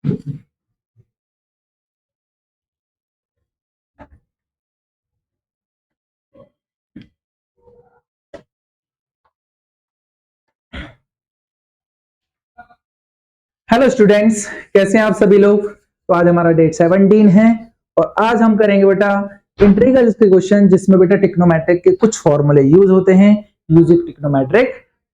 Hello students, कैसे हैं आप सभी लोग। तो आज हमारा डेट 17 है और आज हम करेंगे बेटा इंटीग्रल्स के क्वेश्चन, जिसमें बेटा ट्रिग्नोमेट्रिक के कुछ फॉर्मूले यूज होते हैं यूजिंग ट्रिग्नोमेट्रिक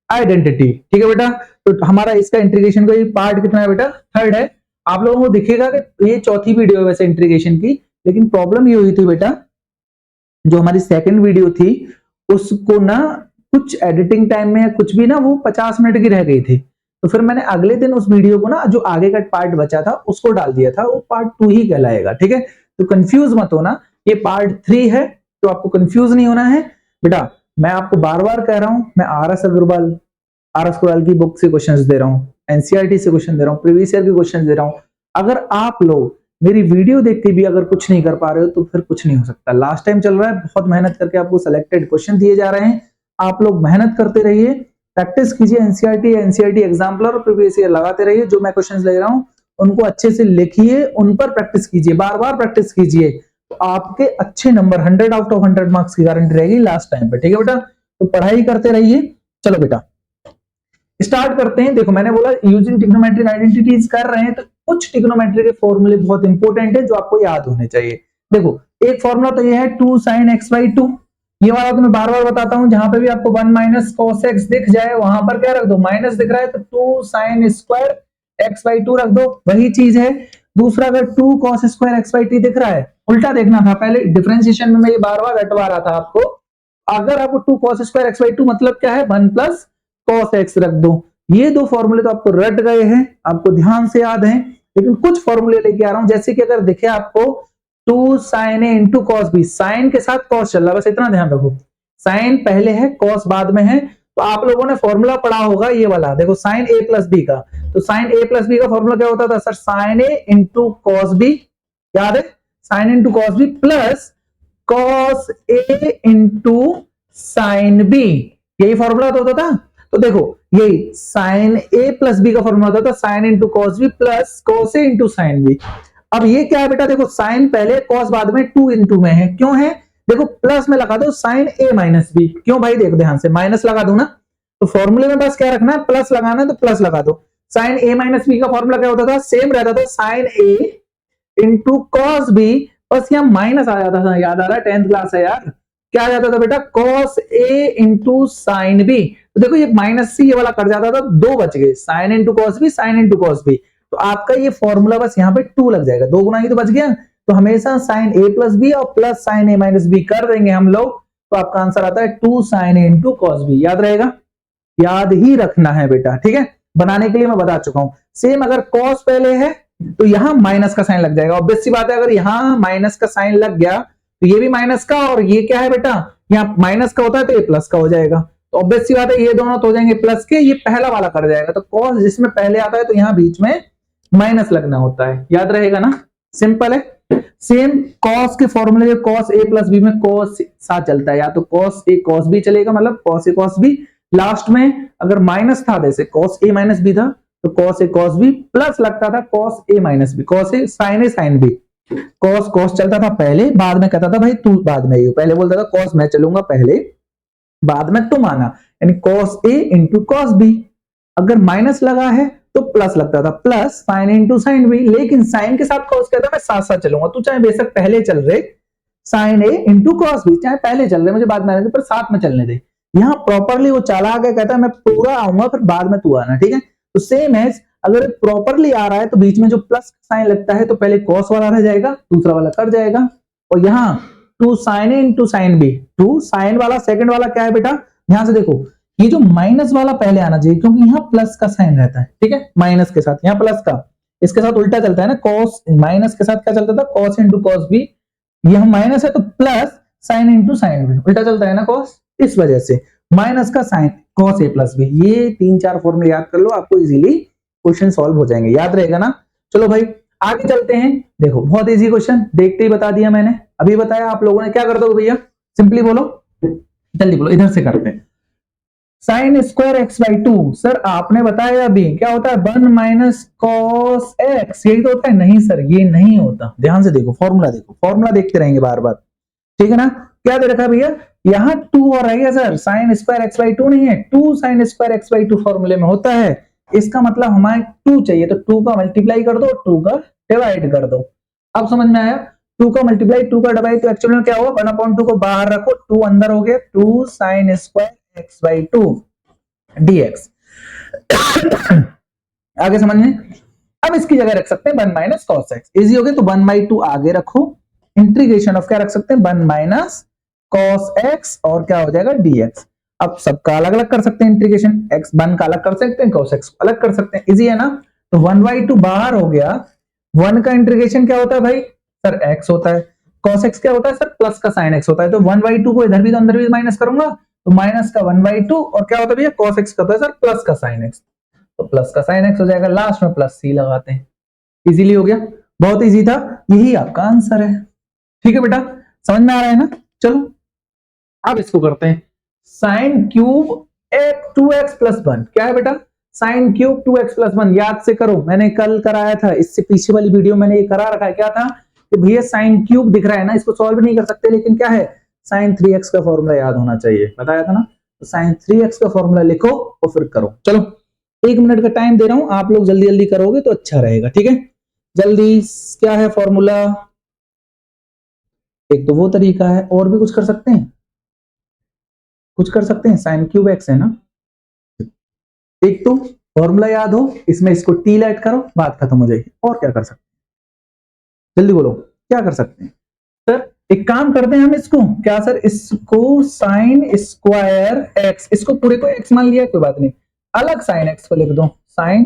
आइडेंटिटी। ठीक है बेटा, तो हमारा इसका इंटीग्रेशन का पार्ट कितना है बेटा, थर्ड है। आप लोगों को दिखेगा कि ये चौथी वीडियो है वैसे इंटीग्रेशन की, लेकिन प्रॉब्लम ये हुई थी बेटा, जो हमारी सेकंड वीडियो थी उसको ना कुछ एडिटिंग टाइम में या कुछ भी ना वो 50 मिनट की रह गई थी। तो फिर मैंने अगले दिन उस वीडियो को ना जो आगे का पार्ट बचा था उसको डाल दिया था, वो पार्ट 2 ही कहलाएगा। ठीक है, तो कंफ्यूज मत होना, ये पार्ट 3 है, तो आपको कंफ्यूज नहीं होना है बेटा। मैं आपको बार बार कह रहा हूं, मैं आर एस अग्रवाल की बुक से क्वेश्चंस दे रहा हूं, एनसीईआरटी से क्वेश्चन दे रहा हूं, प्रीवियस ईयर के क्वेश्चन दे रहा हूं। अगर आप लोग मेरी वीडियो देख के भी अगर कुछ नहीं कर पा रहे हो तो फिर कुछ नहीं हो सकता। लास्ट टाइम चल रहा है, बहुत मेहनत करके आपको सिलेक्टेड क्वेश्चन दिए जा रहे हैं, आप लोग मेहनत करते रहिए, प्रैक्टिस कीजिए, एनसीईआरटी एग्जाम्पलर और प्रीवियस ईयर लगाते रहिए। जो मैं क्वेश्चंस ले रहा हूं उनको अच्छे से लिखिए, उन पर प्रैक्टिस कीजिए, बार बार प्रैक्टिस कीजिए, तो आपके अच्छे नंबर 100 आउट ऑफ 100 मार्क्स की गारंटी रहेगी लास्ट टाइम पे। ठीक है बेटा, तो पढ़ाई करते रहिए। चलो बेटा स्टार्ट करते हैं। देखो मैंने बोला यूजिंग ट्रिग्नोमेट्रिक आइडेंटिटीज कर रहे हैं, तो कुछ ट्रिग्नोमेट्री के फॉर्मूले बहुत इंपॉर्टेंट है जो आपको याद होने चाहिए। देखो एक फॉर्मूला तो ये है 2 sin x/2, ये वाला तो मैं बार बार बताता हूं, जहां पे भी आपको 1 माइनस cos x दिख जाए वहां पर क्या रख दो, माइनस दिख रहा है तो 2 sin स्क्वायर x/2 रख दो, वही चीज है। दूसरा अगर 2 cos स्क्वायर x/t दिख रहा है, उल्टा देखना था, पहले डिफरेंशिएशन में मैं ये बार बार रटवा रहा था आपको। अगर आपको 2 cos स्क्वायर x/2 मतलब क्या है, 1 प्लस cos x रख दो। ये दो फॉर्मूले तो आपको रट गए हैं, आपको ध्यान से याद है, लेकिन कुछ फॉर्मूले लेके आ रहा हूं, जैसे कि अगर दिखे आपको 2 sin a into cos b, sine के साथ cos चल रहा है, बस इतना ध्यान रखो, साइन पहले है cos बाद में है। तो आप लोगों ने फॉर्मूला पढ़ा होगा ये वाला, देखो साइन a प्लस बी का, तो साइन a प्लस बी का फॉर्मूला क्या होता था sir, sine a into cos b, याद है, sine into cos b plus cos a into sine b, यही फॉर्मूला तो होता था। तो देखो यही साइन a प्लस बी का फॉर्मूला होता था, sine into cos b plus cos a into sine b। अब ये क्या है बेटा, देखो साइन पहले cos बाद में 2 इंटू में है, क्यों है, देखो प्लस में लगा दो साइन a माइनस बी, क्यों भाई, देखो ध्यान से माइनस लगा दो ना, तो फॉर्मूले में बस क्या रखना है, प्लस लगाना है तो प्लस लगा दो। साइन a माइनस बी का फॉर्मूला क्या होता था, सेम रहता था, sine a into cos B, बस यहाँ माइनस आ जाता था, याद आ रहा है, 10th क्लास है यार, क्या आ जाता था बेटा, cos a into sine B. तो देखो ये माइनस सी ये वाला कट जाता था, दो बच गए, sine into cos B, sine into cos B. तो आपका ये फॉर्मूला बस यहाँ पे 2 लग जाएगा, दो गुना ही तो बच गया। तो हमेशा साइन a प्लस बी और plus sine a minus B कर देंगे हम लोग, तो आपका आंसर आता है 2 sin a into cos B. याद रहेगा, याद ही रखना है बेटा, ठीक है, बनाने के लिए मैं बता चुका हूं। सेम अगर cos पहले है तो यहां माइनस का साइन लग जाएगा, ऑब्वियस सी बात है, अगर यहां माइनस का साइन लग गया तो ये भी माइनस का, और ये क्या है बेटा, यहाँ माइनस का होता है तो ये प्लस का हो जाएगा, तो ऑब्वियस सी बात है ये दोनों तो हो जाएंगे प्लस के, ये पहला वाला कर जाएगा। तो cos जिसमें पहले आता है तो यहाँ बीच में माइनस लगना होता है, याद रहेगा ना, सिंपल है। सेम cos के फॉर्मूले में cos a प्लस बी में cos साथ चलता है, या तो cos a cos b चलेगा, मतलब cos a cos b, last में अगर माइनस था, जैसे cos a माइनस बी था तो cos a cos b plus लगता था cos a minus B, cos a sin b। cos चलता था पहले, बाद में कहता था भाई तू बाद में, पहले बोलता था cos मैं चलूंगा पहले, बाद में तुम आना, यानी cos a into cos b। अगर माइनस लगा है तो प्लस लगता था, plus sine into sine B, लेकिन साइन के साथ cos कहता मैं साथ साथ चलूंगा, तू चाहे बेशक पहले चल रहे sine a into cos b, चाहे पहले चल रहे मुझे बाद में आने दे, पर साथ में चलने दे। यहाँ प्रॉपरली वो चला गया, कहता है मैं पूरा आऊंगा फिर बाद में तू आना, ठीक है। तो सेम है, अगर प्रॉपरली आ रहा है तो बीच में जो प्लस साइन लगता है तो पहले cos वाला रह जाएगा, दूसरा वाला कट जाएगा, और यहाँ 2 sin a into sine B, 2 sine वाला सेकंड वाला क्या है बेटा, ध्यान से देखो, ये जो माइनस वाला पहले आना चाहिए, क्योंकि यहाँ प्लस का साइन रहता है, ठीक है, माइनस के साथ यहाँ प्लस का, इसके साथ उल्टा चलता है ना, cos माइनस के साथ क्या चलता था, cos इंटू cos b, यह माइनस है तो plus sine into sine B, उल्टा चलता है ना cos, इस वजह से माइनस का sine cos a plus B. ये 3-4 फॉर्मूले याद कर लो, आपको इजीली क्वेश्चन सॉल्व हो जाएंगे, याद रहेगा ना। चलो भाई आगे चलते हैं, देखो बहुत इजी क्वेश्चन, देखते ही बता दिया मैंने, अभी बताया, आप लोगों ने क्या कर दो भैया, सिंपली बोलो, जल्दी बोलो, इधर से करते हैं। Sign square x by two, sir आपने बताया अभी क्या होता है 1 माइनस कॉस एक्स, यही तो होता है। नहीं सर ये नहीं होता, ध्यान से देखो फॉर्मूला, देखो फॉर्मूला देखते रहेंगे बार बार, ठीक है ना। क्या दे रखा है भैया, यहाँ 2 और है sir, sign square x by two नहीं है, 2 sine square x by two फॉर्मूले में होता है। इसका मतलब हमारे 2 चाहिए, तो 2 का मल्टीप्लाई कर दो, 2 का डिवाइड कर दो। अब समझ में आया, 2 का मल्टीप्लाई 2 का डिवाइड, तो एक्चुअली में क्या हुआ 1/2 को बाहर रखो, 2 अंदर हो गया, 2 sine square x by two dx। आगे समझ में, अब इसकी जगह रख सकते हैं 1 माइनस कॉस एक्स, इजी हो गया, तो 1/2 आगे रखो, इंटीग्रेशन ऑफ क्या रख सकते हैं 1 माइनस कॉस एक्स, और क्या हो जाएगा dx। अब सबका अलग अलग कर सकते हैं इंटीग्रेशन, x 1 का अलग कर सकते हैं, cos x अलग कर सकते हैं, इजी है ना। तो 1/2 बाहर हो गया, 1 का इंटीग्रेशन क्या होता है भाई सर x होता है, cos x क्या होता है सर प्लस का sin x होता है, तो 1/2 को इधर भी तो अंदर भी माइनस करूंगा, तो माइनस का 1/2, और क्या होता है भैया cos x का होता है सर प्लस का sin x, तो प्लस का sin x हो जाएगा, लास्ट में प्लस c लगाते हैं, इजीली हो गया, बहुत इजी था, यही आपका आंसर है। ठीक है बेटा, समझ में आ रहा है ना। चलो अब इसको करते हैं, साइन क्यूब 2x प्लस 1, क्या है बेटा साइन क्यूब 2x प्लस 1, याद से करो, मैंने कल कराया था, इससे पीछे वाली वीडियो मैंने ये करा रखा है, क्या था कि भैया साइन क्यूब दिख रहा है ना, इसको सॉल्व नहीं कर सकते, लेकिन क्या है साइन 3x का फॉर्मूला याद होना चाहिए, बताया था ना, तो साइन 3x का फॉर्मूला लिखो और फिर करो। चलो 1 मिनट का टाइम दे रहा हूं, आप लोग जल्दी जल्दी करोगे तो अच्छा रहेगा, ठीक है। जल्दी, क्या है फॉर्मूला, एक तो वो तरीका है, और भी कुछ कर सकते हैं, कुछ कर सकते हैं, साइन क्यूब एक्स है ना, एक तो फॉर्मूला याद हो, इसमें इसको टी ऐड करो, बात खत्म हो जाएगी, और क्या कर सकते हैं, जल्दी बोलो क्या कर सकते हैं सर। एक काम करते हैं हम इसको, क्या सर, इसको साइन स्क्वायर एक्स, इसको पूरे को एक्स मान लिया, कोई बात नहीं, अलग साइन एक्स को लिख दो, साइन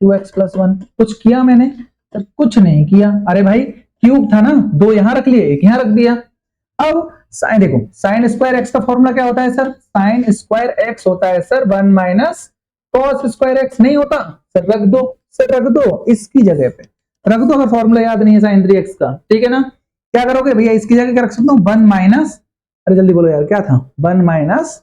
2x प्लस 1, कुछ किया मैंने सर, कुछ नहीं किया, अरे भाई क्यूब था ना, 2 यहां रख लिए, एक यहां रख दिया। अब साइन देखो, साइन स्क्वायर एक्स का फॉर्मूला क्या होता है सर, साइन स्क्वायर एक्स होता है sir 1 minus cos square x, नहीं होता सर, रख दो सर, रख दो इसकी जगह पे रख दो, अगर फॉर्मूला याद नहीं है साइन 3x का, ठीक है ना। क्या करोगे भैया, इसकी जगह क्या रख सकता हूं 1 माइनस, अरे जल्दी बोलो यार क्या था, 1 माइनस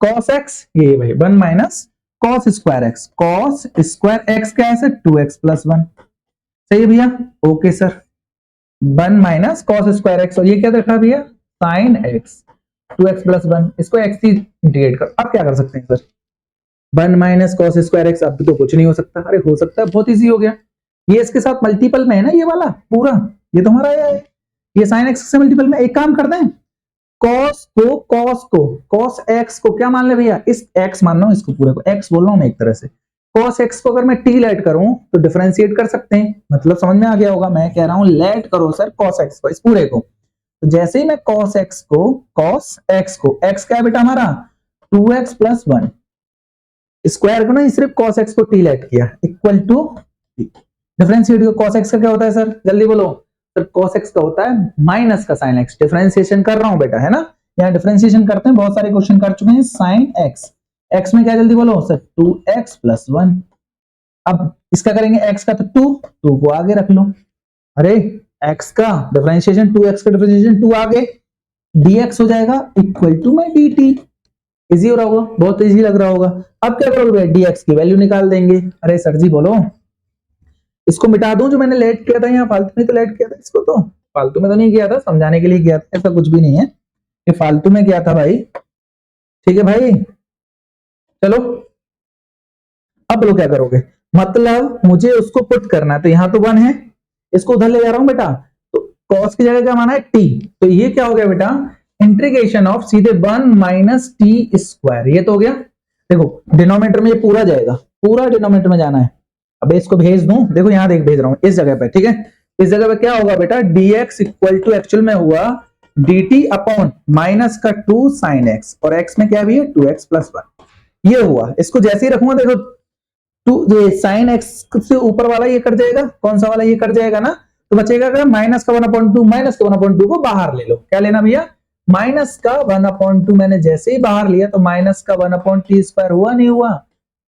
कॉस एक्स, ये भाई 1 minus cos square x, cos square x क्या है सर 2x प्लस 1, सही है भैया, okay sir, 1 minus cos square x, और ये क्या देखा भैया साइन एक्स 2x प्लस 1, इसको x से इंटीग्रेट कर, अब क्या कर सकते हैं sir 1 minus cos square x, अब तो कुछ नहीं हो सकता, अरे हो सकता है, बहुत इजी हो गया, ये इसके साथ मल्टीपल में है ना, ये वाला पूरा, ये तो हमारा है, ये साइन एक्स से मल्टीपल में, एक काम करते हैं कॉस एक्स को क्या मान ले भैया, इस एक्स मान लो, इसको पूरे को एक्स बोल रहा हूं मैं एक तरह से, कॉस एक्स को अगर मैं टी लेट करूं तो डिफरेंशिएट कर सकते हैं, मतलब समझ में आ गया होगा, मैं कह रहा हूं लेट करो सर कॉस एक्स को, इस पूरे को, तो जैसे ही मैं कॉस एक्स को एक्स क्या है बेटा हमारा 2x प्लस 1, स्क्वायर को ना सिर्फ cos x को टी लेट किया, equal to differentiate, cos x का क्या होता है सर, जल्दी बोलो सर, cos x का होता है माइनस का sin x, डिफरेंशिएशन कर रहा हूं बेटा, है ना, यहाँ डिफरेंशिएशन करते हैं, बहुत सारे क्वेश्चन कर चुके हैं, sin x, x में क्या जल्दी बोलो सर 2x प्लस 1, अब इसका करेंगे x का, तो 2 को आगे रख लो, अरे x का डिफरेंशिएशन 2x का डिफरेंशिएशन 2 आगे, dx हो जाएगा इक्वल टू में dt, इजी हो रहा होगा, बहुत इजी लग रहा होगा। अब क्या करोगे dx की वैल्यू निकाल देंगे, अरे सर जी बोलो, इसको मिटा दूं जो मैंने लेट किया था, यहाँ फालतू में तो लेट किया था, इसको तो फालतू में तो नहीं किया था, समझाने के लिए किया था, ऐसा कुछ भी नहीं है, ये फालतू में किया था भाई, ठीक है भाई। चलो अब बोलो क्या करोगे, मतलब मुझे उसको पुट करना है, तो यहाँ तो 1 है, इसको उधर ले जा रहा हूं बेटा, तो cos की जगह क्या माना है t, तो ये क्या हो गया बेटा इंटीग्रेशन ऑफ सीधे 1 माइनस टी स्क्वायर, ये तो हो गया, देखो डिनोमिनेटर में ये पूरा जाएगा, पूरा डिनोमिनेटर में जाना है, अब इसको भेज दूं, देखो यहां देख भेज रहा हूं इस जगह पे, ठीक है, इस जगह पे क्या होगा बेटा dx इक्वल टू एक्चुअल में हुआ dt अपॉन माइनस का 2 sin x, और x में क्या भी है 2x प्लस 1, ये हुआ, इसको जैसे ही रखूंगा देखो 2 ये sin x से ऊपर वाला ये कट जाएगा, कौन सा वाला ये कट जाएगा ना, तो बचेगा क्या माइनस का 1/2, माइनस का 1/2 को बाहर ले लो, क्या लेना भैया माइनस का 1/2, मैंने जैसे ही बाहर लिया तो माइनस का 1/t स्क्वायर हुआ नहीं हुआ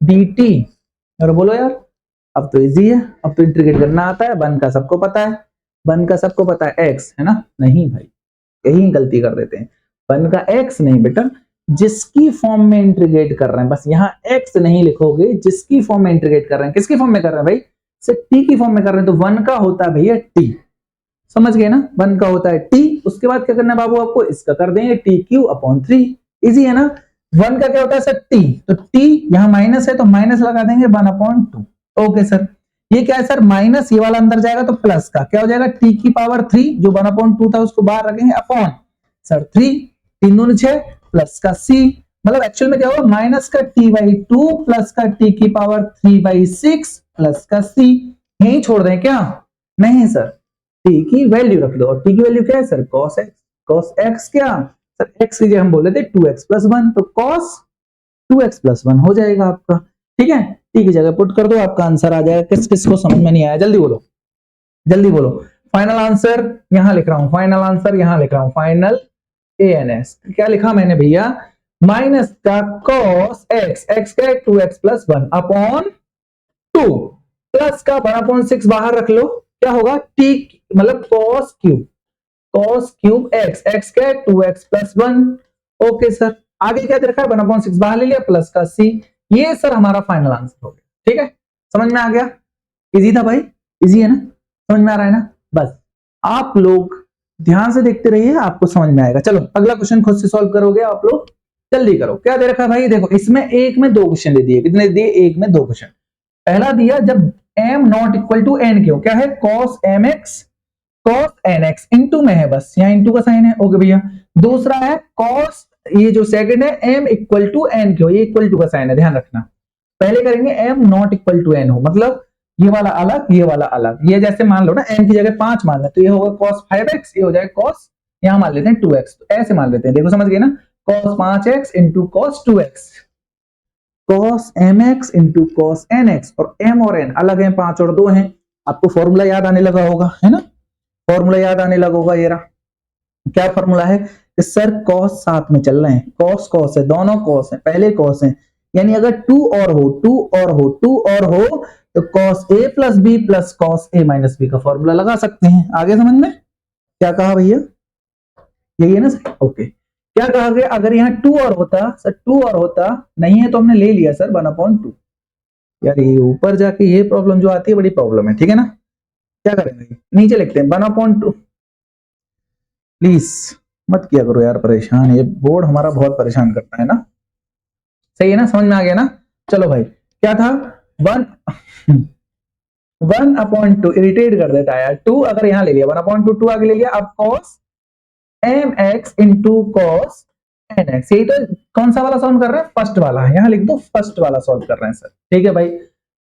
dt, और बोलो यार अब तो इजी है, अब तो इंटीग्रेट करना आता है, 1 का सबको पता है, 1 का सबको पता है x है ना, नहीं भाई यही गलती कर देते हैं, 1 का x नहीं बेटा, जिसकी फॉर्म में इंटीग्रेट कर रहे हैं, बस यहाँ x नहीं लिखोगे, जिसकी फॉर्म में इंटीग्रेट कर रहे हैं, किसकी फॉर्म में कर रहे हैं भाई, सिर्फ t की फॉर्म में कर रहे हैं, तो 1 का होता है भैया t, समझ गए ना, 1 का होता है t। उसके बाद क्या करना है बाबू आपको, इसका कर देंगे t3/3, इजी है ना। 1 का क्या होता है सर t, तो t यहाँ माइनस है तो माइनस लगा देंगे 1/2। ओके सर, ये क्या है सर माइनस, ये वाला अंदर जाएगा तो प्लस का क्या हो जाएगा t3 जो 1/2 था उसको बाहर रखेंगे अपॉन सर 3, 3 दूनी 6 प्लस का c, मतलब एक्चुअल में क्या होगा माइनस का t/2 प्लस का t3/6 प्लस का c। यही छोड़ दें क्या, नहीं सर, t की वैल्यू रख दो, और t की वैल्यू क्या है sir cos x, cos x क्या सर x की जगह हम बोले थे 2x+1, तो cos 2x+1 हो जाएगा आपका, ठीक है। t की जगह पुट कर दो, आपका आंसर आ जाएगा। किस किस को समझ में नहीं आया जल्दी बोलो, जल्दी बोलो। फाइनल आंसर यहां लिख रहा हूं, फाइनल आंसर यहां लिख रहा हूं, फाइनल ans क्या लिखा मैंने भैया, माइनस का cos x, x का 2x+1 अपॉन 2 प्लस का 1/6 बाहर रख लो, क्या होगा t मतलब cos क्यूब x, x का 2x+1। ओके सर, आगे क्या दे रखा है 1/6 बाहर ले लिया प्लस का c, ये सर हमारा फाइनल आंसर हो गया, ठीक है, समझ में आ गया, इजी था भाई, इजी है ना, समझ में आ रहा है ना। बस आप लोग ध्यान से देखते रहिए, आपको समझ में आएगा। चलो अगला क्वेश्चन खुद से सॉल्व करोगे आप लोग, जल्दी करो। क्या दे रखा है भाई, देखो इसमें एक में 2 क्वेश्चन दे दिए, कितने दिए, एक में 2 क्वेश्चन। पहला दिया जब m not equal to n क्यों, क्या है cos mx cos nx, into में है बस, यहाँ इंटू का साइन है, ओके भैया। दूसरा है cos, ये जो सेकंड है m इक्वल टू n क्यों, ये इक्वल टू का साइन है, ध्यान रखना। पहले करेंगे m not equal to n हो, मतलब ये वाला अलग ये वाला अलग, ये जैसे मान लो ना n की जगह 5 मान ले तो ये होगा cos 5x, ये हो जाएगा cos, यहां मान लेते हैं 2x, तो ऐसे मान लेते हैं, देखो समझ गए ना, cos 5x into cos 2x, cos mx into cos nx, और m और n अलग हैं, 5 और 2 हैं। आपको फॉर्मूला याद आने लगा होगा, है ना, फॉर्मूला याद आने लगा होगा, ये रहा, क्या फॉर्मूला है कि सर cos साथ में चल रहे हैं, cos cos है, दोनों cos है, पहले cos है, यानी अगर 2 और हो 2 और हो 2 और हो तो cos a plus b plus cos a minus b का फॉर्मूला लगा सकते हैं। आगे समझ में, क्या कहा भैया, यही है ना सर, ओके। क्या कहा गया, अगर यहाँ 2 और होता सर, 2 और होता, नहीं है तो हमने ले लिया सर 1/2। यार ये ऊपर जाके ये प्रॉब्लम जो आती है बड़ी प्रॉब्लम है, ठीक है ना, क्या करेंगे, नीचे लिखते हैं 1/2। प्लीज मत किया करो यार परेशान, ये बोर्ड हमारा बहुत परेशान करता है ना, सही है ना, समझ में आ गया ना। चलो भाई क्या था 1/2 इरिटेट कर देता है यार, 2 अगर यहां ले लिया 1/2, 2 आगे ले लिया, अब cos mx into cos nx, यही तो कौन सा वाला सॉल्व कर रहे हैं, फर्स्ट वाला, यहां लिख दो फर्स्ट वाला सॉल्व कर रहे हैं सर, ठीक है भाई।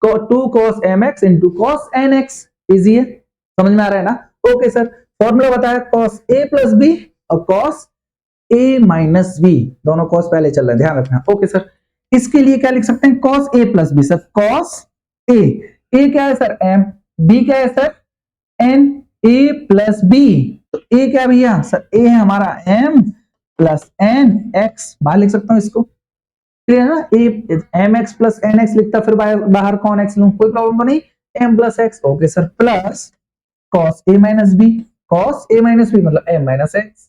2 cos mx into cos nx, easy है, समझ में आ रहा है ना, ओके सर। फॉर्मूला बताया cos a प्लस b और cos a माइनस b, दोनों cos पहले चल रहे हैं, ध्यान रखना, ओके सर। इसके लिए क्या लिख सकते हैं cos a plus b, sir cos a क्या है सर m, b क्या है sir n, a plus b, तो a क्या भैया सर, a है हमारा m प्लस n x, बाहर लिख सकता हूं इसको, क्लियर है ना, a mx प्लस nx लिखता, फिर बाहर कौन x लूं, कोई प्रॉब्लम तो नहीं, m plus x, okay sir, plus cos a minus b, cos a minus b मतलब m minus x,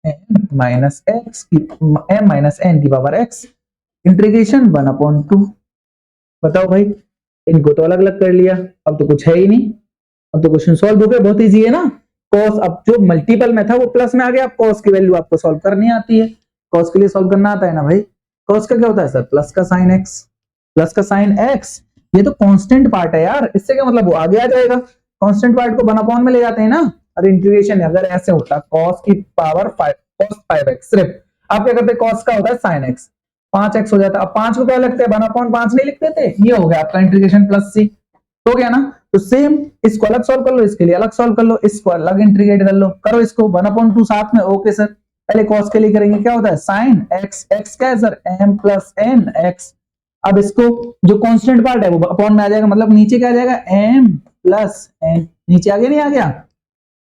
m minus x की m माइनस n की पावर x, इंटीग्रेशन 1/2। बताओ भाई, इनको तो अलग अलग कर लिया, अब तो कुछ है ही नहीं, अब तो क्वेश्चन सॉल्व हो गया, बहुत इजी है ना। cos अब जो मल्टीपल में था वो प्लस में आ गया, अब cos की वैल्यू आपको सॉल्व करनी आती है, cos के लिए सॉल्व करना आता है ना भाई। cos का क्या होता है सर, प्लस का साइन x, प्लस का साइन x, ये तो कांस्टेंट पार्ट है यार, इससे क्या मतलब वो आगे आ जाएगा, कांस्टेंट पार्ट को 1/2 में ले जाते हैं ना, अरे इंटीग्रेशन अगर ऐसे होता cos की पावर 5 cos 5x, सिर्फ आप क्या करते, cos का होता है sin x, 5x हो जाता, अब 5 को क्या लगता है 1/5 नहीं लिखते थे, ये हो गया आपका इंटीग्रेशन प्लस c, हो गया ना। तो सेम इसको अलग सॉल्व कर लो, इसके लिए अलग सॉल्व कर लो, इसको अलग इंटीग्रेट कर लो, करो इसको 1/2 साथ में, ओके सर। पहले cos के लिए करेंगे, क्या होता है sin x, x क्या है sir m plus n x, अब इसको जो कांस्टेंट पार्ट है वो अपॉन में आ जाएगा, मतलब नीचे क्या आ जाएगा m प्लस n, नीचे आ गया नहीं आ गया,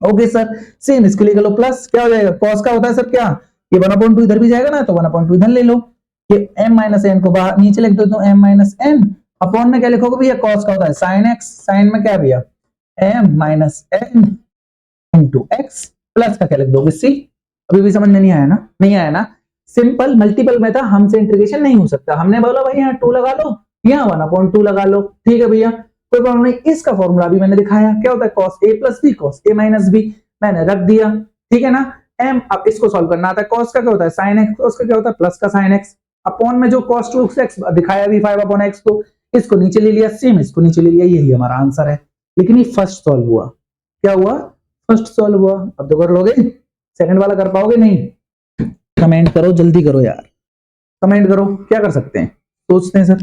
ओके सर। सेम इसके लिए कर लो, प्लस क्या हो जाएगा, cos का होता है सर क्या, ये 1/2 इधर भी जाएगा ना, तो 1/2 इधर ले लो, ये m माइनस n को बाहर नीचे लिख दो, तो m माइनस n, अपॉन में क्या लिखोगे भैया, cos का होता है sin x, sin में क्या भैया m minus n into x, plus का क्या लिख दोगे c, अभी भी समझ में नहीं आया ना, नहीं आया ना। सिंपल मल्टीपल में था, हमसे इंटीग्रेशन नहीं हो सकता, हमने बोला भाई यहाँ 2 लगा लो, यहाँ 1/2 लगा लो, ठीक है भैया, कोई प्रॉब्लम नहीं। इसका फॉर्मूला भी मैंने दिखाया, क्या होता है cos a plus B cos a minus B, मैंने रख दिया, ठीक है ना। m, अब इसको सॉल्व करना आता है, cos का क्या होता है sin x, cos का क्या होता है प्लस का sin x, अपॉन में जो cos 2x दिखाया भी 5/x को, इसको नीचे ले लिया, सेम इसको नीचे ले लिया, यही हमारा आंसर है। लेकिन ये फर्स्ट सॉल्व हुआ, क्या हुआ, फर्स्ट सॉल्व हुआ। अब तो कर लोगे, सेकंड वाला कर पाओगे नहीं, कमेंट करो जल्दी करो यार, कमेंट करो, क्या कर सकते हैं, सोचते हैं सर,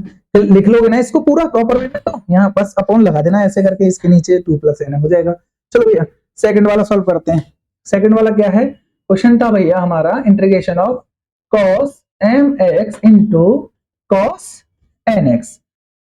लिख लोगे ना इसको पूरा प्रॉपर वे में, तो यहाँ बस अपॉन लगा देना ऐसे करके, इसके नीचे 2 + n हो जाएगा। चलो भैया सेकंड वाला सॉल्व करते हैं। सेकंड वाला क्या है, क्वेश्चन था भैया हमारा integration of cos mx into cos nx।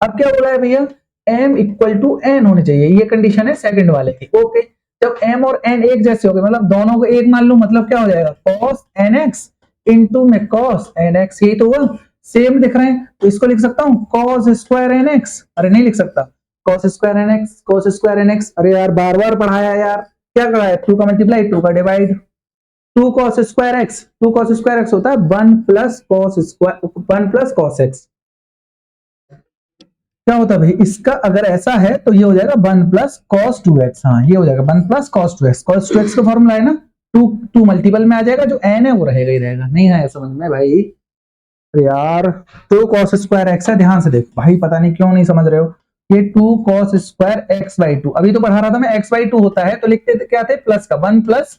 अब क्या बोला है भैया, m इक्वल टू n होने चाहिए, ये कंडीशन है सेकंड वाले की, ओके। जब m और n एक जैसे हो गए, मतलब दोनों को एक मान लो, मतलब क्या हो जाएगा cos nx इंटू में cos nx, यही तो हुआ, सेम दिख रहे हैं, तो इसको लिख सकता हूं cos स्क्वायर nx, अरे नहीं लिख सकता cos square nx, cos square nx, अरे यार बार बार पढ़ाया यार, क्या कराया, 2 का मल्टीप्लाई 2 का divide, 2 cos square x, 2 cos square x होता है 1 + cos स्क्वायर 1 + cos x, क्या होता है भाई, इसका अगर ऐसा है तो ये हो जाएगा 1 + cos 2x, हाँ ये हो जाएगा 1 + cos 2x, cos 2x का फॉर्मूला है ना, 2 मल्टीपल में आ जाएगा, जो n है वो रहेगा ही रहेगा, नहीं है समझ में भाई, तो यार 2 cos स्क्वायर x है, ध्यान से देख भाई, पता नहीं क्यों नहीं समझ रहे हो, ये 2 cos स्क्वायर x/2, अभी तो पढ़ा रहा था मैं x/2 होता है तो लिखते क्या थे प्लस का 1 +